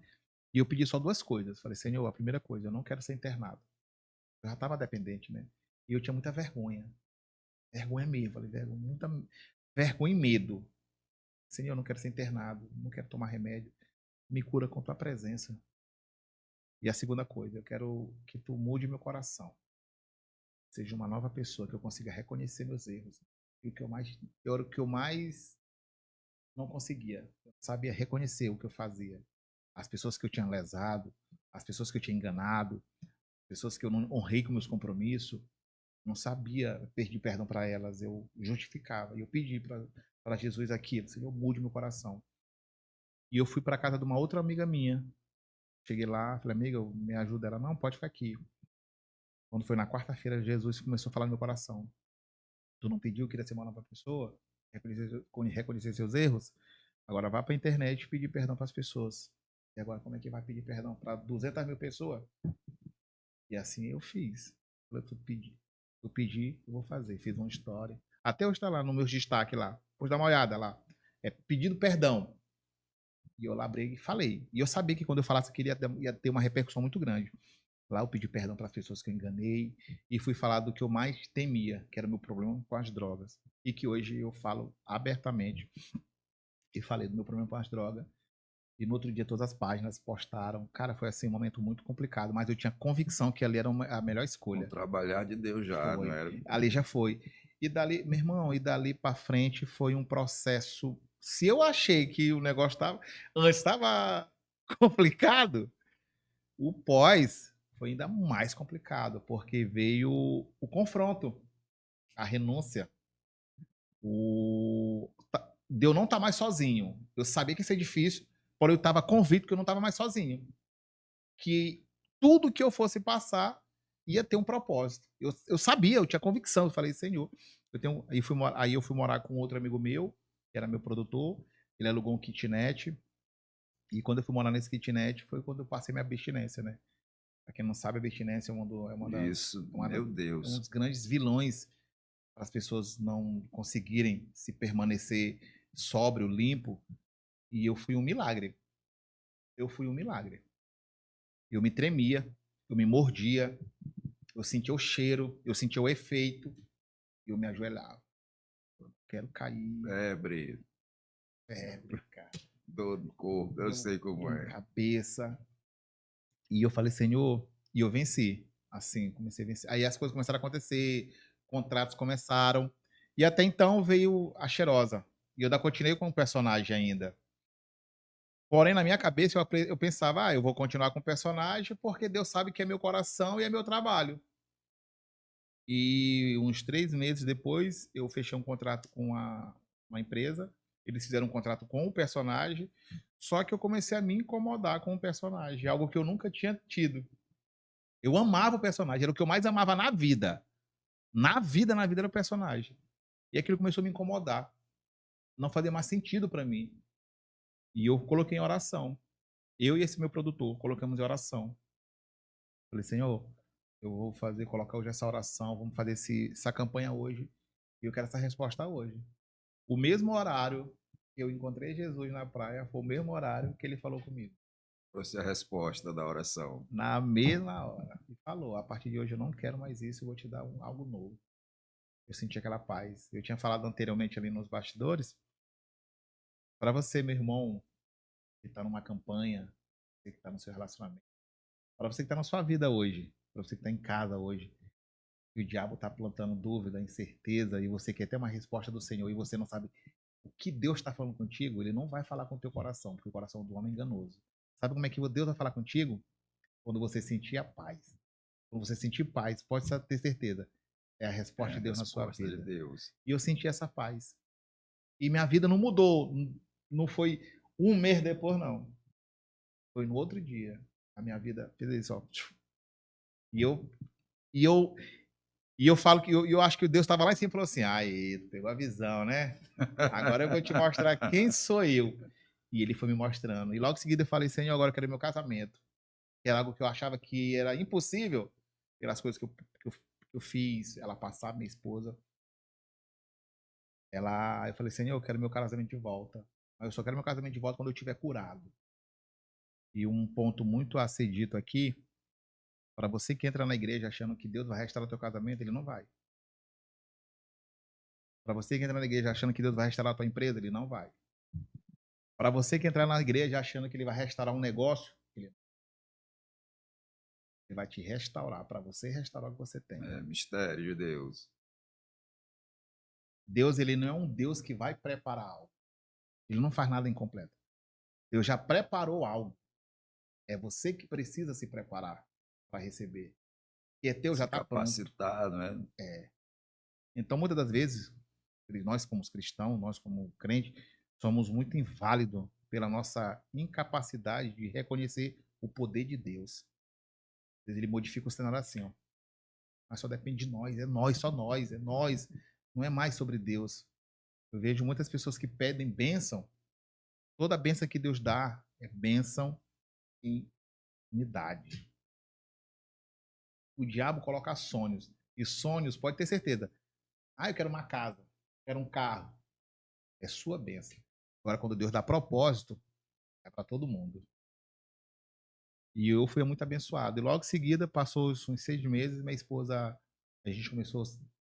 E eu pedi só duas coisas. Falei, Senhor, a primeira coisa, eu não quero ser internado. Eu já estava dependente, né? E eu tinha muita vergonha. Vergonha mesmo. Falei, vergonha, muita vergonha e medo. Senhor, eu não quero ser internado, não quero tomar remédio. Me cura com tua presença. E a segunda coisa, eu quero que tu mude meu coração. Seja uma nova pessoa, que eu consiga reconhecer meus erros. E o que eu mais não conseguia. Eu sabia reconhecer o que eu fazia. As pessoas que eu tinha lesado, as pessoas que eu tinha enganado, pessoas que eu não honrei com meus compromissos, não sabia pedir perdão para elas, eu justificava. E eu pedi para Jesus aquilo, Senhor, mude meu coração. E eu fui para casa de uma outra amiga minha. Cheguei lá, falei, amiga, me ajuda. Ela, não, pode ficar aqui. Quando foi na quarta-feira, Jesus começou a falar no meu coração. Tu não pediu que queria ser uma nova pessoa? Reconhecer seus erros? Agora vá para a internet e pedir perdão para as pessoas. E agora, como é que vai pedir perdão para 200 mil pessoas? E assim eu fiz. Eu pedi, eu vou fazer. Fiz uma história. Até hoje está lá no meus destaques lá. Depois dá uma olhada lá. É pedido perdão. E eu lá abri e falei. E eu sabia que quando eu falasse aquilo ia ter uma repercussão muito grande. Lá eu pedi perdão para as pessoas que eu enganei e fui falar do que eu mais temia, que era o meu problema com as drogas. E que hoje eu falo abertamente. E falei do meu problema com as drogas. E no outro dia todas as páginas postaram. Cara, foi assim um momento muito complicado, mas eu tinha convicção que ali era a melhor Um escolha. trabalhar de Deus já, não Foi. era? Ali já foi. E dali, meu irmão, e dali para frente foi um processo. Se eu achei que o negócio estava antes estava complicado, o pós foi ainda mais complicado, porque veio o confronto, a renúncia, de eu não estar mais sozinho. Eu sabia que ia ser difícil, porém eu estava convicto que eu não estava mais sozinho. Que tudo que eu fosse passar ia ter um propósito. Eu sabia, eu tinha convicção. Eu falei, Senhor, aí eu fui morar com outro amigo meu, que era meu produtor. Ele alugou um kitnet. E quando eu fui morar nesse kitnet, foi quando eu passei minha abstinência, né? Pra quem não sabe, a abstinência Isso, meu é um Deus. dos grandes vilões para as pessoas não conseguirem se permanecer sóbrio, limpo. E eu fui um milagre. Eu fui um milagre. Eu me tremia, eu me mordia, eu sentia o cheiro, eu sentia o efeito, e eu me ajoelhava. Eu quero cair, Febre, febre, cara, dor no corpo, eu sei dor como de é. cabeça. E eu falei, Senhor, e eu venci. Assim, comecei a vencer. Aí as coisas começaram a acontecer, contratos começaram. E até então veio a cheirosa. E eu ainda continuei com o personagem ainda. Porém, na minha cabeça, eu pensava, eu vou continuar com o personagem porque Deus sabe que é meu coração e é meu trabalho. E uns 3 meses depois, eu fechei um contrato com uma empresa. Eles fizeram um contrato com o personagem. Só que eu comecei a me incomodar com o personagem, algo que eu nunca tinha tido. Eu amava o personagem, era o que eu mais amava na vida. Na vida era o personagem. E aquilo começou a me incomodar. Não fazia mais sentido para mim. E eu coloquei em oração. Eu e esse meu produtor colocamos em oração. Falei, Senhor, eu vou colocar hoje essa oração, vamos fazer essa campanha hoje. E eu quero essa resposta hoje. O mesmo horário que eu encontrei Jesus na praia foi o mesmo horário que ele falou comigo. Trouxe a resposta da oração. Na mesma hora. E falou: a partir de hoje eu não quero mais isso, eu vou te dar algo novo. Eu senti aquela paz. Eu tinha falado anteriormente ali nos bastidores. Para você, meu irmão, que está numa campanha, você que está no seu relacionamento, para você que está na sua vida hoje, para você que está em casa hoje, e o diabo está plantando dúvida, incerteza, e você quer ter uma resposta do Senhor e você não sabe o que Deus está falando contigo, ele não vai falar com o teu coração, porque o coração do homem é enganoso. Sabe como é que Deus vai falar contigo? Quando você sentir a paz. Quando você sentir paz, pode ter certeza, é a resposta de Deus na sua Resposta de vida. Deus. E eu senti essa paz. E minha vida não mudou. Não foi um mês depois, não. Foi no outro dia. A minha vida fez isso, ó. E eu, e eu, e eu falo que eu acho que Deus estava lá em cima e falou assim: aí, tu pegou a visão, né? Agora eu vou te mostrar quem sou eu. E ele foi me mostrando. E logo em seguida eu falei: Senhor, agora eu quero meu casamento. Que era algo que eu achava que era impossível, pelas coisas que eu fiz, ela passar, minha esposa. Eu falei: Senhor, eu quero meu casamento de volta. Mas eu só quero meu casamento de volta quando eu estiver curado. E um ponto muito a ser dito aqui, para você que entra na igreja achando que Deus vai restaurar o teu casamento, ele não vai. Para você que entra na igreja achando que Deus vai restaurar a tua empresa, ele não vai. Para você que entrar na igreja achando que ele vai restaurar um negócio, ele vai te restaurar, para você restaurar o que você tem. É mistério de Deus. Deus, ele não é um Deus que vai preparar algo. Ele não faz nada incompleto. Deus já preparou algo. É você que precisa se preparar para receber. E é teu, já Se está pronto. capacitado, né? Então, muitas das vezes, nós como cristãos, nós como crente, somos muito inválidos pela nossa incapacidade de reconhecer o poder de Deus. Às vezes ele modifica o cenário assim, ó. Mas só depende de nós, é nós, só nós, é nós. Não é mais sobre Deus. Eu vejo muitas pessoas que pedem bênção. Toda bênção que Deus dá é bênção em unidade. O diabo coloca sonhos. E sonhos, pode ter certeza. Ah, eu quero uma casa, quero um carro. É sua bênção. Agora, quando Deus dá propósito, é para todo mundo. E eu fui muito abençoado. E logo em seguida, passou uns 6 meses, minha esposa, a gente começou a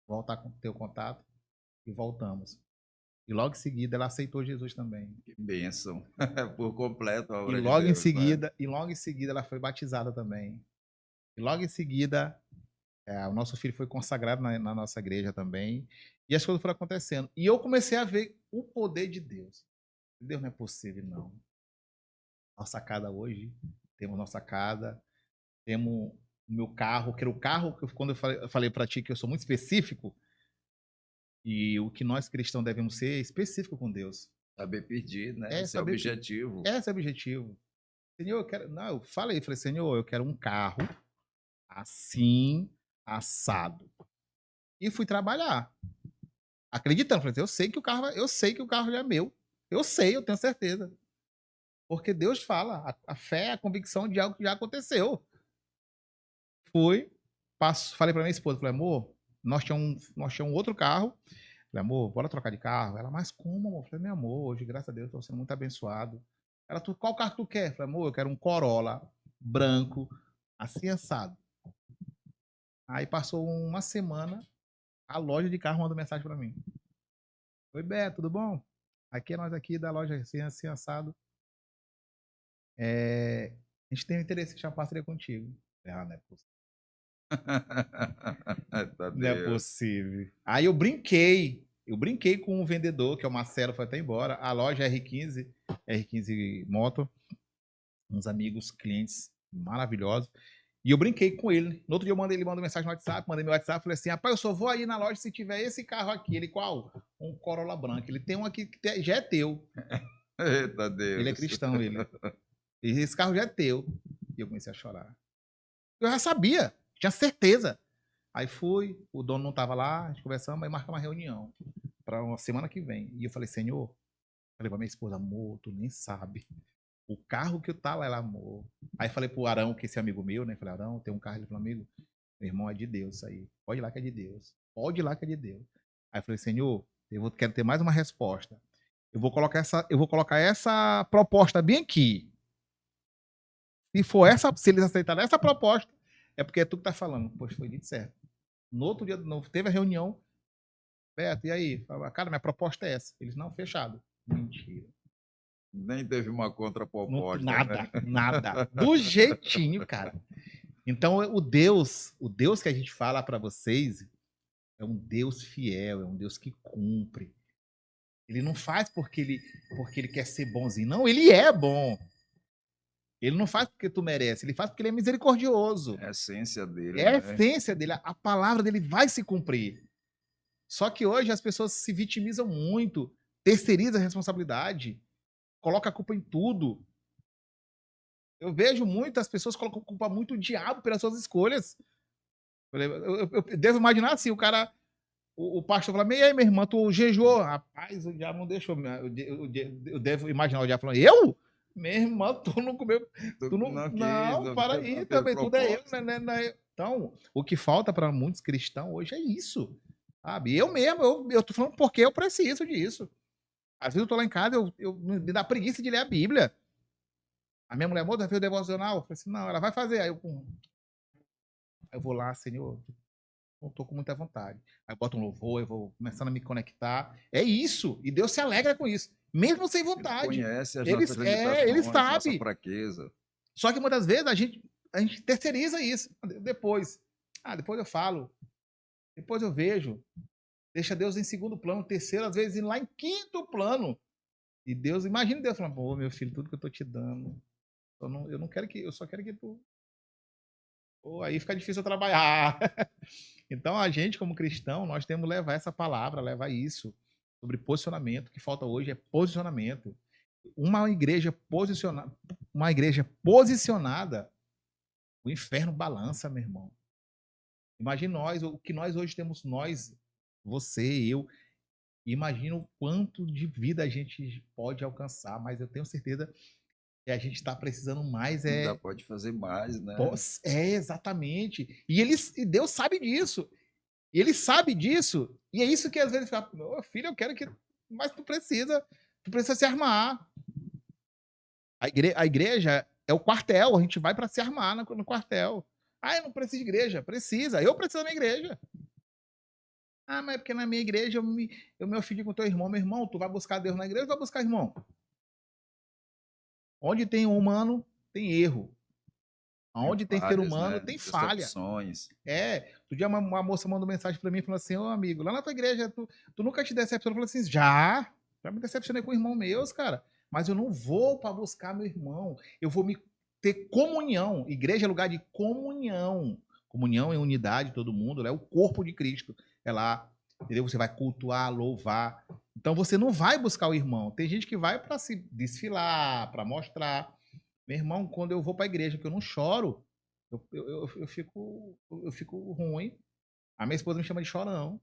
voltar a ter o contato e voltamos. E logo em seguida, ela aceitou Jesus também. Que bênção. Por completo a E obra de logo em Deus, né? seguida, ela foi batizada também. E logo em seguida, o nosso filho foi consagrado na nossa igreja também. E as coisas foram acontecendo. E eu comecei a ver o poder de Deus. Deus não é possível, não. Nossa casa hoje, temos nossa casa, temos o meu carro, que era o carro que quando eu falei para ti que eu sou muito específico, e o que nós cristãos devemos ser é específico com Deus. Saber pedir, né? É Esse é o saber, objetivo. esse é o objetivo. Senhor, eu quero. Não, eu falei, Senhor, eu quero um carro assim, assado. E fui trabalhar. Acreditando, falei, eu sei que o carro já é meu. Eu sei, eu tenho certeza. Porque Deus fala, a fé é a convicção de algo que já aconteceu. Fui, falei pra minha esposa, falei, amor, nós tínhamos um outro carro. Falei, amor, bora trocar de carro. Ela, mas como, amor? Falei, meu amor, hoje, graças a Deus, estou sendo muito abençoado. Ela, qual carro tu quer? Falei, amor, eu quero um Corolla branco, assim assado. Aí passou uma semana, a loja de carro mandou mensagem pra mim. Oi, Beto, tudo bom? Aqui é nós aqui da loja assim assado. A gente tem interesse em fechar parceria contigo. Falei, não é possível. Tá Não é Deus. possível. Aí eu brinquei. Eu brinquei com o vendedor, que é o Marcelo, foi até embora. A loja R15 Moto. Uns amigos, clientes maravilhosos. E eu brinquei com ele. No outro dia ele mandou mensagem no WhatsApp, mandei meu WhatsApp, falei assim, rapaz, eu só vou aí na loja se tiver esse carro aqui. Ele, qual? Um Corolla branco. Ele tem um aqui que já é teu. Eita Deus. Ele é cristão, ele. E esse carro já é teu. E eu comecei a chorar. Eu já sabia, tinha certeza. Aí fui, o dono não estava lá, a gente conversamos, aí marcamos uma reunião para uma semana que vem. E eu falei, Senhor, falei pra minha esposa, amor, tu nem sabe. O carro que eu tá lá, ela, amor. Aí falei pro Arão, que esse amigo meu, né? Falei, Arão, tem um carro, ele falou, amigo, meu irmão, é de Deus isso aí. Pode ir lá que é de Deus. Pode ir lá que é de Deus. Aí eu falei, Senhor, Quero ter mais uma resposta. Eu vou colocar essa proposta bem aqui. Se eles aceitarem essa proposta, é porque é tu que tá falando. Poxa, foi dito certo. No outro dia, teve a reunião. Beto, e aí? Cara, minha proposta é essa. Eles, não, fechado. Mentira. Nem teve uma contraproposta, Nada, né? nada. Do jeitinho, cara. Então, o Deus que a gente fala para vocês é um Deus fiel, é um Deus que cumpre. Ele não faz porque ele quer ser bonzinho. Não, ele é bom. Ele não faz porque tu merece, ele faz porque ele é misericordioso. É a essência dele, É a né? essência dele, a palavra dele vai se cumprir. Só que hoje as pessoas se vitimizam muito, terceirizam a responsabilidade, colocam a culpa em tudo. Eu vejo muitas pessoas colocam culpa muito o diabo pelas suas escolhas. Eu devo imaginar assim, o pastor fala, e aí, minha irmã, tu jejuou? Rapaz, o diabo não deixou. Eu devo imaginar o diabo falando, eu? Minha irmã, tu não comeu. Tu Tu não. não quis, Não, para não aí teve também, tudo é eu, proposta. né? Então, o que falta para muitos cristãos hoje é isso. Sabe? Eu mesmo, eu tô falando porque eu preciso disso. Às vezes eu tô lá em casa, me dá preguiça de ler a Bíblia. A minha mulher, amor, vai fazer o devocional? Eu falei assim, não, ela vai fazer. Aí eu vou lá, Senhor, não tô com muita vontade. Aí eu boto um louvor, eu vou começando a me conectar. É isso. E Deus se alegra com isso. Mesmo sem Ele vontade. conhece as Ele, nossas ele limitações, nossa sabe. fraqueza. Só que muitas vezes a gente terceiriza isso. Depois. Depois eu falo. Depois eu vejo. Deixa Deus em segundo plano, terceiro, às vezes lá em quinto plano. E Deus, imagina Deus falando, pô, meu filho, tudo que eu tô te dando. Eu não quero eu só quero que tu. Pô, aí fica difícil eu trabalhar. Então, a gente, como cristão, nós temos que levar essa palavra, levar isso sobre posicionamento. O que falta hoje é posicionamento. Uma igreja posicionada, o inferno balança, meu irmão. Imagine nós, o que nós hoje temos, nós, você, eu. Imagina o quanto de vida a gente pode alcançar, mas eu tenho certeza que a gente está precisando mais Ainda pode fazer mais, né? exatamente. E Deus sabe disso. E ele sabe disso. E é isso que às vezes fica, meu filho, eu quero que. Mas tu precisa se armar. A igreja é o quartel, a gente vai para se armar no quartel. Eu não preciso de igreja. Precisa. Eu preciso da minha igreja. Mas é porque na minha igreja eu me ofendi com teu irmão. Meu irmão, tu vai buscar Deus na igreja ou vai buscar irmão? Onde tem humano, tem erro. Tem Onde tem ser falhas, humano, né? tem falha. Decepções. Outro dia uma moça mandou mensagem para mim e falou assim: ô amigo, lá na tua igreja, tu nunca te decepcionou? Eu falei assim: já me decepcionei com irmão meus, cara. Mas eu não vou para buscar meu irmão. Eu vou me ter comunhão. Igreja é lugar de comunhão. Comunhão é unidade, todo mundo, é o corpo de Cristo. É lá, entendeu? Você vai cultuar, louvar. Então você não vai buscar o irmão. Tem gente que vai para se desfilar, para mostrar. Meu irmão, quando eu vou para a igreja, que eu não choro, eu fico ruim. A minha esposa me chama de chorão.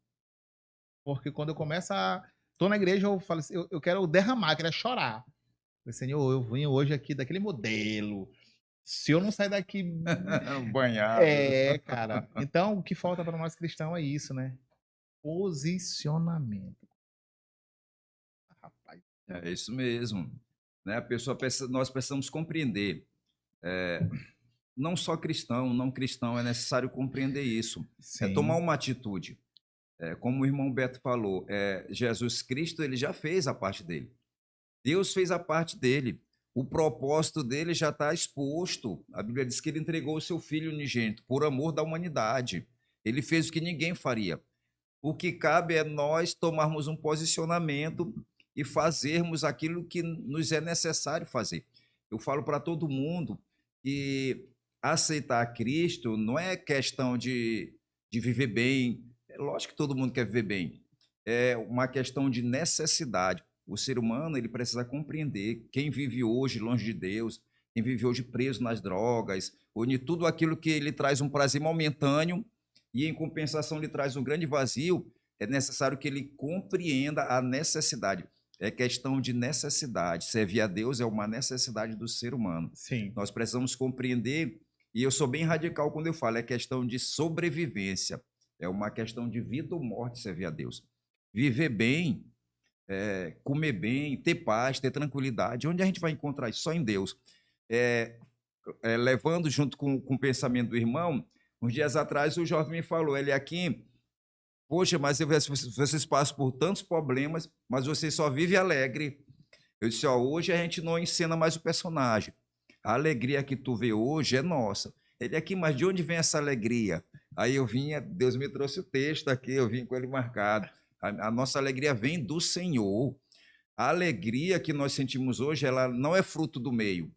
Porque quando eu começo a. Tô na igreja, eu falo assim, eu quero derramar, eu quero chorar. Eu falei, Senhor, eu vim hoje aqui daquele modelo. Se eu não sair daqui. Banhado. Cara. Então, o que falta para nós cristãos é isso, né? Posicionamento. Rapaz. É isso mesmo. Né? Nós precisamos compreender. Não só cristão, não cristão, é necessário compreender isso. É tomar Sim. uma atitude. Como o irmão Beto falou, Jesus Cristo ele já fez a parte dele. Deus fez a parte dele. O propósito dele já está exposto. A Bíblia diz que ele entregou o seu filho unigênito por amor da humanidade. Ele fez o que ninguém faria. O que cabe é nós tomarmos um posicionamento e fazermos aquilo que nos é necessário fazer. Eu falo para todo mundo que aceitar Cristo não é questão de viver bem. É lógico que todo mundo quer viver bem. É uma questão de necessidade. O ser humano ele precisa compreender quem vive hoje longe de Deus, quem vive hoje preso nas drogas, ou em tudo aquilo que lhe traz um prazer momentâneo e, em compensação, lhe traz um grande vazio, é necessário que ele compreenda a necessidade. É questão de necessidade. Servir a Deus é uma necessidade do ser humano. Sim. Nós precisamos compreender, e eu sou bem radical quando eu falo, é questão de sobrevivência. É uma questão de vida ou morte servir a Deus. viver bem, comer bem, ter paz, ter tranquilidade. Onde a gente vai encontrar isso? Só em Deus. É, levando junto com o pensamento do irmão, uns dias atrás o jovem me falou, ele aqui, poxa, mas vocês passam por tantos problemas, mas vocês só vivem alegre. Eu disse, ó, hoje a gente não encena mais o personagem. A alegria que tu vê hoje é nossa. Ele aqui, mas de onde vem essa alegria? Aí eu vinha, Deus me trouxe o texto aqui, eu vim com ele marcado. A nossa alegria vem do Senhor. A alegria que nós sentimos hoje, ela não é fruto do meio.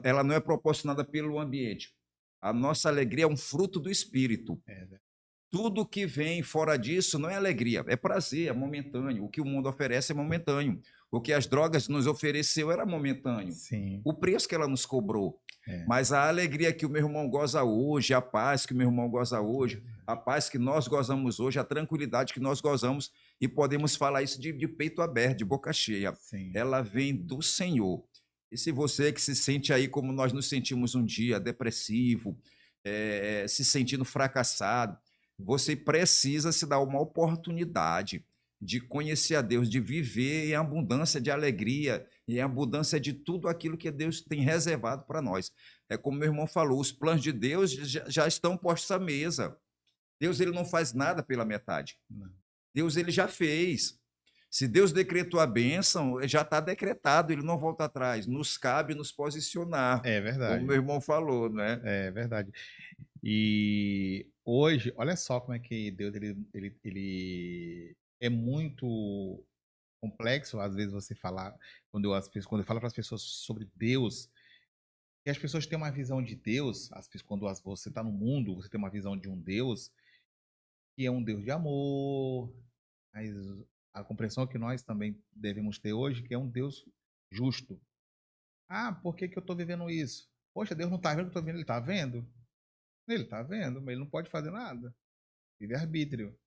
Ela não é proporcionada pelo ambiente. A nossa alegria é um fruto do Espírito. Tudo que vem fora disso não é alegria, é prazer, é momentâneo. O que o mundo oferece é momentâneo. O que as drogas nos ofereceu era momentâneo. Sim. O preço que ela nos cobrou. Mas a alegria que o meu irmão goza hoje, a paz que o meu irmão goza hoje, a paz que nós gozamos hoje, a tranquilidade que nós gozamos, e podemos falar isso de peito aberto, de boca cheia. Sim. Ela vem do Senhor. E se você que se sente aí como nós nos sentimos um dia, depressivo, se sentindo fracassado, você precisa se dar uma oportunidade de conhecer a Deus, de viver em abundância de alegria, em abundância de tudo aquilo que Deus tem reservado para nós. É como meu irmão falou, os planos de Deus já estão postos à mesa. Deus ele não faz nada pela metade. Não. Deus ele já fez. Se Deus decretou a bênção, já está decretado, ele não volta atrás. Nos cabe nos posicionar. É verdade. Como meu irmão falou, né? É verdade. E hoje, olha só como é que Deus ele é muito complexo, às vezes, você falar, quando eu falo para as pessoas sobre Deus, que as pessoas têm uma visão de Deus, quando você está no mundo, você tem uma visão de um Deus, que é um Deus de amor, mas a compreensão que nós também devemos ter hoje, que é um Deus justo. Ah, por que eu estou vivendo isso? Poxa, Deus não está vendo o que eu estou vendo, Ele está vendo? Ele está vendo, mas Ele não pode fazer nada. Livre-arbítrio.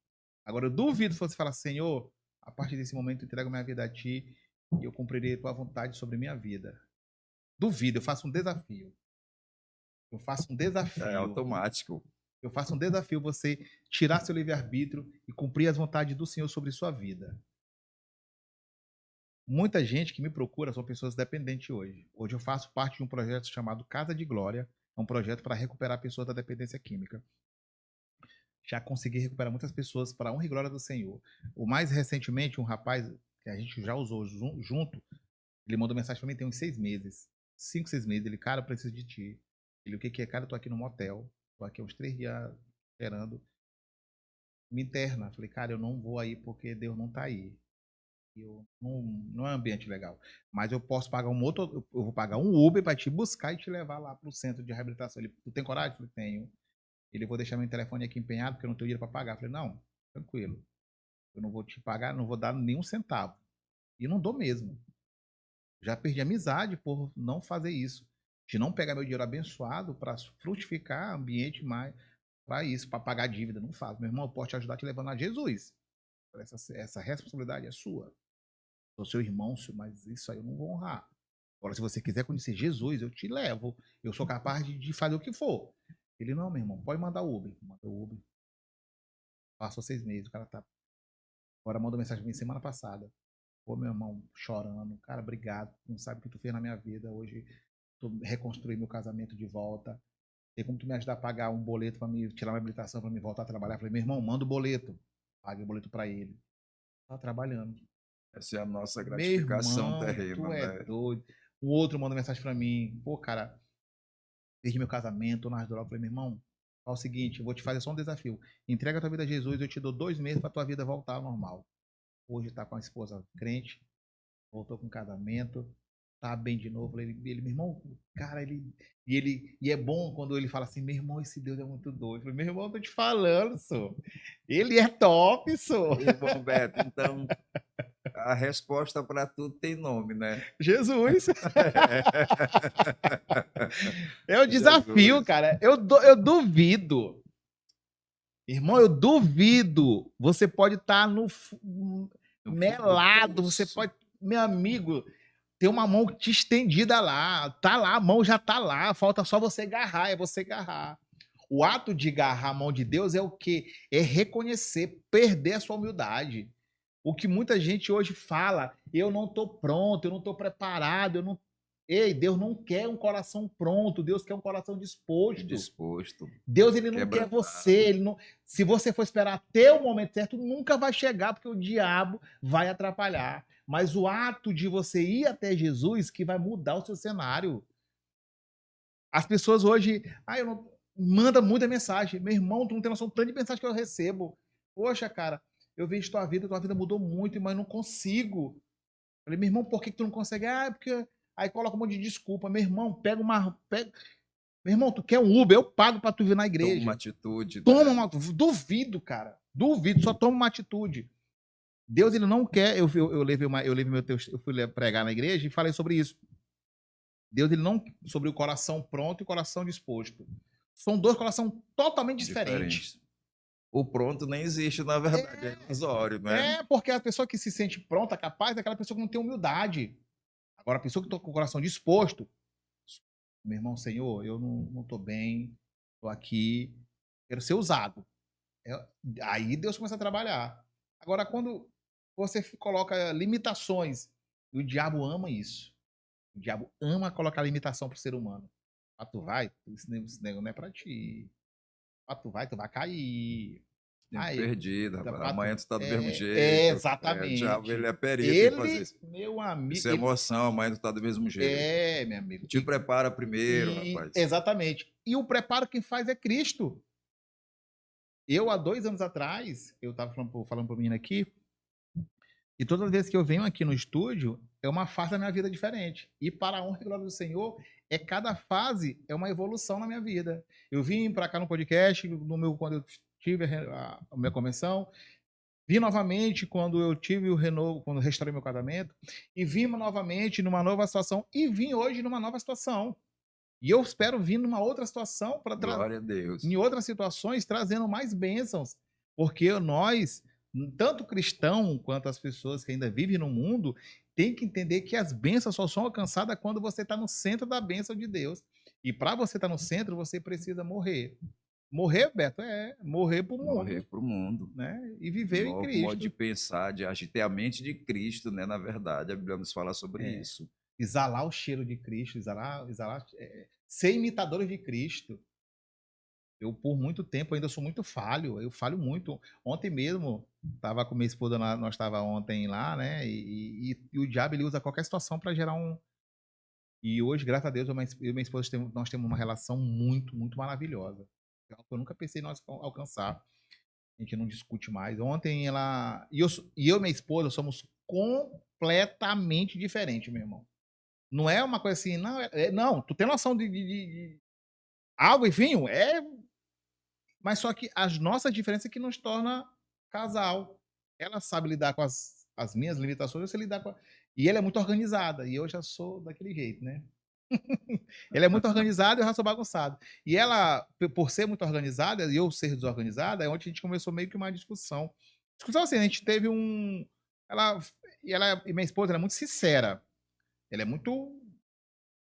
Agora, eu duvido se você falar, Senhor, a partir desse momento eu entrego minha vida a Ti e eu cumprirei a Tua vontade sobre minha vida. Duvido, eu faço um desafio. Eu faço um desafio. É automático. Eu faço um desafio você tirar seu livre-arbítrio e cumprir as vontades do Senhor sobre sua vida. Muita gente que me procura são pessoas dependentes hoje. Hoje eu faço parte de um projeto chamado Casa de Glória. É um projeto para recuperar pessoas da dependência química. Já consegui recuperar muitas pessoas para a honra e glória do Senhor. O mais recentemente, um rapaz que a gente já usou junto, ele mandou mensagem para mim tem uns 6 meses. 5, 6 meses. Ele, cara, eu preciso de ti. Ele, o que é? Cara, eu tô aqui no motel. Tô aqui uns 3 dias esperando. Me interna. Falei, cara, eu não vou aí porque Deus não tá aí. Não é um ambiente legal. Mas eu posso pagar eu vou pagar um Uber para te buscar e te levar lá pro centro de reabilitação. Ele, tu tem coragem? Eu falei, tenho. Ele, vou deixar meu telefone aqui empenhado porque eu não tenho dinheiro para pagar. Eu falei, não, tranquilo. Eu não vou te pagar, não vou dar nenhum centavo. E não dou mesmo. Já perdi amizade por não fazer isso. De não pegar meu dinheiro abençoado para frutificar ambiente mais para isso, para pagar dívida. Não faço. Meu irmão, eu posso te ajudar te levando a Jesus. Essa responsabilidade é sua. Sou seu irmão, mas isso aí eu não vou honrar. Agora, se você quiser conhecer Jesus, eu te levo. Eu sou capaz de fazer o que for. Ele, não, meu irmão, pode mandar o Uber. Mandou o Uber. Passou 6 meses, o cara tá. Agora mandou mensagem pra mim semana passada. Pô, meu irmão, chorando. Cara, obrigado. Não sabe o que tu fez na minha vida. Hoje tu reconstruí meu casamento de volta. Tem como tu me ajudar a pagar um boleto pra me tirar uma habilitação pra me voltar a trabalhar? Eu falei, meu irmão, manda o boleto. Pague o boleto pra ele. Tá trabalhando. Essa é a nossa gratificação terrena, tu é né? doido. O outro manda mensagem pra mim. Pô, cara, desde meu casamento, tô nas drogas. Eu falei, meu irmão, é o seguinte, eu vou te fazer só um desafio. Entrega a tua vida a Jesus, eu te dou 2 meses pra tua vida voltar ao normal. Hoje tá com a esposa crente, voltou com casamento, tá bem de novo. Ele meu irmão, cara, e é bom quando ele fala assim, meu irmão, esse Deus é muito doido. Eu falei, meu irmão, eu tô te falando, só. Ele é top, só. E, bom, Beto, então, a resposta para tudo tem nome, né? Jesus. É o desafio, Jesus. cara. Eu duvido. Irmão, eu duvido. Você pode estar no melado, você pode, meu amigo, ter uma mão te estendida lá. Tá lá, a mão já tá lá. Falta só você agarrar, é você agarrar. O ato de agarrar a mão de Deus é o quê? É reconhecer, perder a sua humildade. O que muita gente hoje fala, eu não estou pronto, eu não estou preparado, eu não. Ei, Deus não quer um coração pronto, Deus quer um coração disposto. Disposto. Deus ele não quer Quebrantado. você, ele não. Se você for esperar até o momento certo, nunca vai chegar, porque o diabo vai atrapalhar. Mas o ato de você ir até Jesus que vai mudar o seu cenário. As pessoas hoje, eu não, manda muita mensagem. Meu irmão, tu não tem noção do tanto de mensagem que eu recebo. Poxa, cara, eu vejo tua vida mudou muito, mas não consigo. Falei, meu irmão, por que tu não consegue? Porque. Aí coloca um monte de desculpa. Meu irmão, pega uma. Meu irmão, tu quer um Uber? Eu pago pra tu vir na igreja. Toma uma atitude. Toma uma. Duvido, cara. Duvido, só toma uma atitude. Deus, ele não quer. Eu levei meu texto, eu fui pregar na igreja e falei sobre isso. Deus, ele não. Sobre o coração pronto e o coração disposto. São dois corações totalmente diferentes. O pronto nem existe, na verdade, é ilusório, né? Porque a pessoa que se sente pronta, capaz, é aquela pessoa que não tem humildade. Agora, a pessoa que está com o coração disposto, meu irmão, Senhor, eu não estou bem, estou aqui, quero ser usado. Aí Deus começa a trabalhar. Agora, quando você coloca limitações, e o diabo ama isso. O diabo ama colocar limitação para o ser humano. Tu vai, esse negócio não é para ti. Tu vai cair. Perdido, rapaz. Amanhã tu tá do mesmo jeito. Exatamente. O diabo, ele é perito em fazer isso. Meu amigo. Isso é emoção, amanhã tu tá do mesmo jeito. Meu amigo. Te prepara primeiro, rapaz. Exatamente. E o preparo quem faz é Cristo. Eu, há 2 anos atrás, eu tava falando pro menino aqui, e todas as vezes que eu venho aqui no estúdio, é uma fase da minha vida diferente. E para a honra e glória do Senhor, cada fase é uma evolução na minha vida. Eu vim para cá no podcast, quando eu tive a minha convenção, vim novamente quando eu tive o renovo, quando eu restaurei meu casamento, e vim novamente numa nova situação, e vim hoje numa nova situação. E eu espero vir numa outra situação, Glória a Deus. em outras situações, trazendo mais bênçãos. Porque nós, tanto cristão quanto as pessoas que ainda vivem no mundo, tem que entender que as bênçãos só são alcançadas quando você está no centro da bênção de Deus. E para você estar no centro, você precisa morrer. Morrer, Beto, morrer para o mundo. Morrer para o mundo. Né? E viver em Cristo. Modo de pensar, de agir, ter a mente de Cristo, né? Na verdade, a Bíblia nos fala sobre isso. Exalar o cheiro de Cristo, ser imitadores de Cristo. Eu, por muito tempo, ainda sou muito falho. Eu falho muito. Ontem mesmo, estava com minha esposa, nós estava ontem lá, né? E o diabo, ele usa qualquer situação para gerar um... E hoje, graças a Deus, eu e minha esposa, nós temos uma relação muito, muito maravilhosa. Eu nunca pensei em nós alcançar. A gente não discute mais. Ontem ela... E eu e minha esposa somos completamente diferentes, meu irmão. Não é uma coisa assim, não, tu tem noção de água e vinho? Mas só que as nossas diferenças que nos torna casal. Ela sabe lidar com as minhas limitações, eu sei lidar com e ela é muito organizada, e eu já sou daquele jeito, né? Ela é muito organizada e eu já sou bagunçado. E ela, por ser muito organizada e eu ser desorganizada, é onde a gente começou meio que uma discussão. Discussão assim, a gente teve ela e minha esposa, ela é muito sincera. Ela é muito,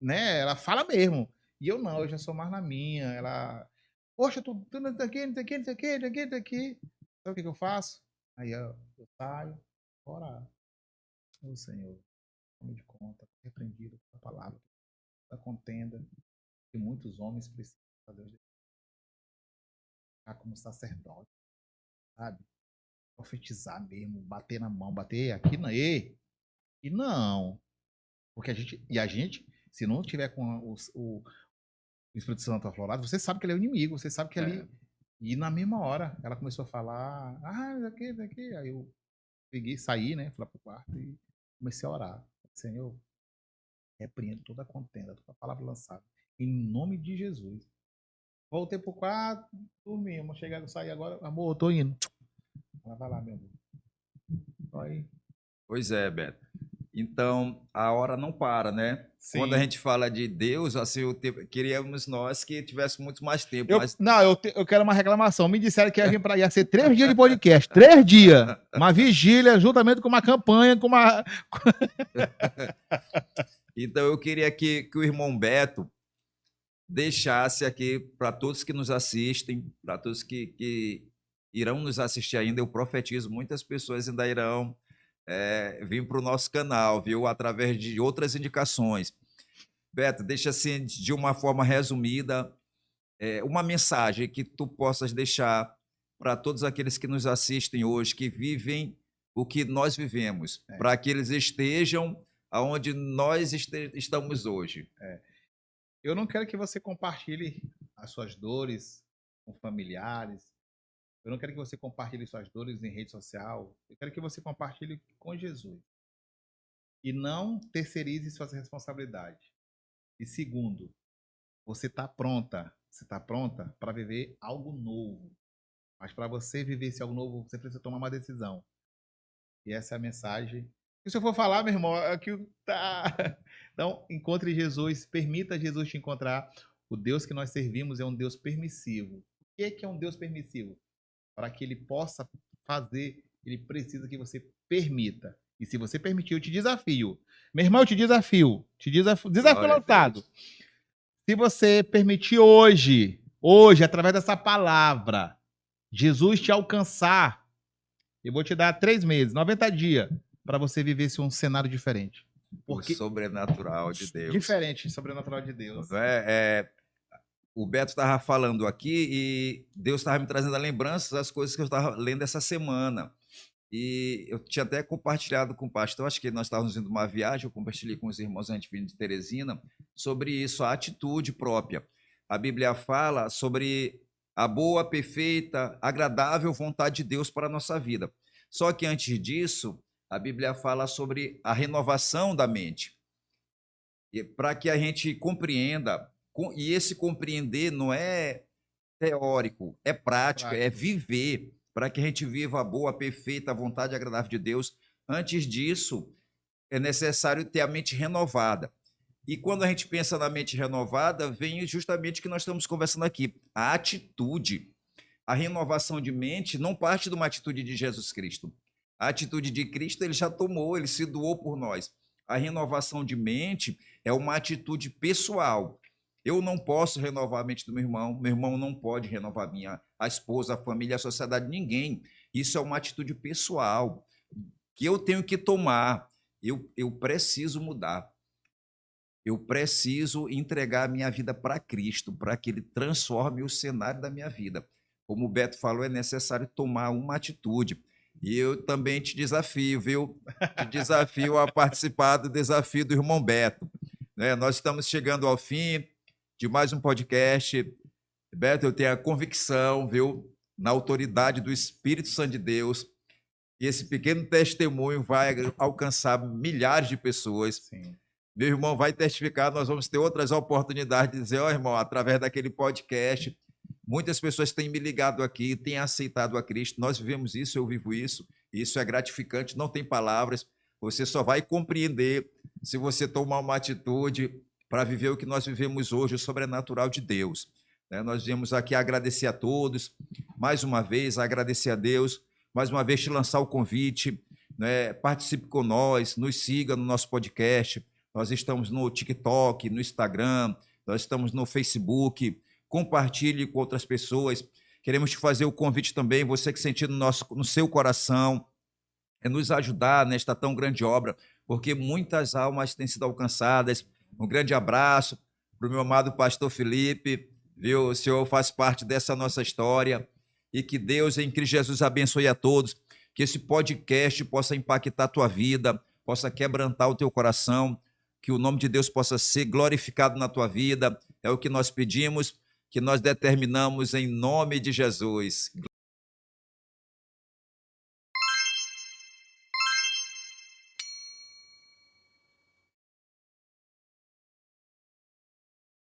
né? Ela fala mesmo. E eu não, eu já sou mais na minha. Ela, poxa, tu não tá aqui, não tá aqui, não tá aqui, não tá aqui, não tá aqui. Sabe o que eu faço? Aí eu saio, orar. Ô Senhor, tome de conta, repreendido com a palavra da contenda que muitos homens precisam fazer como sacerdote, sabe? Profetizar mesmo, bater na mão, bater aqui não, e não. Porque a gente, se não tiver com o Espírito Santo aflorado, você sabe que ele é o inimigo, você sabe que ali. E na mesma hora, ela começou a falar, daqui. Aí eu peguei, saí, né? Fui lá pro quarto e comecei a orar. Senhor, repreendo toda a contenda, toda a palavra lançada. Em nome de Jesus. Voltei pro quarto, dormi. Vamos chegar, eu saí agora, amor, eu tô indo. Ela vai lá, meu amor. Aí. Pois é, Beto. Então, a hora não para, né? Sim. Quando a gente fala de Deus, assim, queríamos nós que tivéssemos muito mais tempo. Eu quero uma reclamação. Me disseram que ia ser 3 dias de podcast. 3 dias. Uma vigília, juntamente com uma campanha, com uma... Então, eu queria que o irmão Beto deixasse aqui para todos que nos assistem, para todos que irão nos assistir ainda, eu profetizo, muitas pessoas ainda irão vir para o nosso canal, viu? Através de outras indicações. Beto, deixa assim, de uma forma resumida, uma mensagem que tu possas deixar para todos aqueles que nos assistem hoje, que vivem o que nós vivemos, para que eles estejam aonde nós estamos hoje. Eu não quero que você compartilhe as suas dores com familiares. Eu não quero que você compartilhe suas dores em rede social. Eu quero que você compartilhe com Jesus. E não terceirize suas responsabilidades. E segundo, você está pronta. Você está pronta para viver algo novo. Mas para você viver esse algo novo, você precisa tomar uma decisão. E essa é a mensagem. E se eu for falar, meu irmão, aqui tá. Então, encontre Jesus, permita Jesus te encontrar. O Deus que nós servimos é um Deus permissivo. O que é um Deus permissivo? Para que ele possa fazer, ele precisa que você permita. E se você permitir, eu te desafio. Meu irmão, eu te desafio. Desafio lançado. Se você permitir hoje, através dessa palavra, Jesus te alcançar, eu vou te dar 3 meses, 90 dias, para você viver um cenário diferente. Porque... O sobrenatural de Deus. Diferente, sobrenatural de Deus. O Beto estava falando aqui e Deus estava me trazendo a lembrança das coisas que eu estava lendo essa semana. E eu tinha até compartilhado com o pastor, acho que nós estávamos indo uma viagem, eu compartilhei com os irmãos antes vindo de Teresina, sobre isso, a atitude própria. A Bíblia fala sobre a boa, perfeita, agradável vontade de Deus para a nossa vida. Só que antes disso, a Bíblia fala sobre a renovação da mente. Para que a gente compreenda, e esse compreender não é teórico, é prático, é viver, para que a gente viva a boa, perfeita, vontade agradável de Deus. Antes disso, é necessário ter a mente renovada. E quando a gente pensa na mente renovada, vem justamente o que nós estamos conversando aqui, a atitude. A renovação de mente não parte de uma atitude de Jesus Cristo. A atitude de Cristo ele já tomou, ele se doou por nós. A renovação de mente é uma atitude pessoal. Eu não posso renovar a mente do meu irmão não pode renovar a esposa, a família, a sociedade, ninguém. Isso é uma atitude pessoal que eu tenho que tomar. Eu preciso mudar. Eu preciso entregar a minha vida para Cristo, para que Ele transforme o cenário da minha vida. Como o Beto falou, é necessário tomar uma atitude. E eu também te desafio, viu? Te desafio a participar do desafio do irmão Beto. Nós estamos chegando ao fim de mais um podcast. Beto, eu tenho a convicção, viu, na autoridade do Espírito Santo de Deus, que esse pequeno testemunho vai alcançar milhares de pessoas. Sim. Meu irmão vai testificar, nós vamos ter outras oportunidades de dizer, irmão, através daquele podcast, muitas pessoas têm me ligado aqui, têm aceitado a Cristo, nós vivemos isso, eu vivo isso, e isso é gratificante, não tem palavras, você só vai compreender se você tomar uma atitude para viver o que nós vivemos hoje, o sobrenatural de Deus. Nós viemos aqui agradecer a todos, mais uma vez, agradecer a Deus, mais uma vez te lançar o convite, participe com nós, nos siga no nosso podcast, nós estamos no TikTok, no Instagram, nós estamos no Facebook, compartilhe com outras pessoas, queremos te fazer o convite também, você que sentir no seu coração, nos ajudar nesta tão grande obra, porque muitas almas têm sido alcançadas. Um grande abraço para o meu amado pastor Felipe, viu? O senhor faz parte dessa nossa história e que Deus em Cristo Jesus abençoe a todos, que esse podcast possa impactar a tua vida, possa quebrantar o teu coração, que o nome de Deus possa ser glorificado na tua vida, é o que nós pedimos, que nós determinamos em nome de Jesus.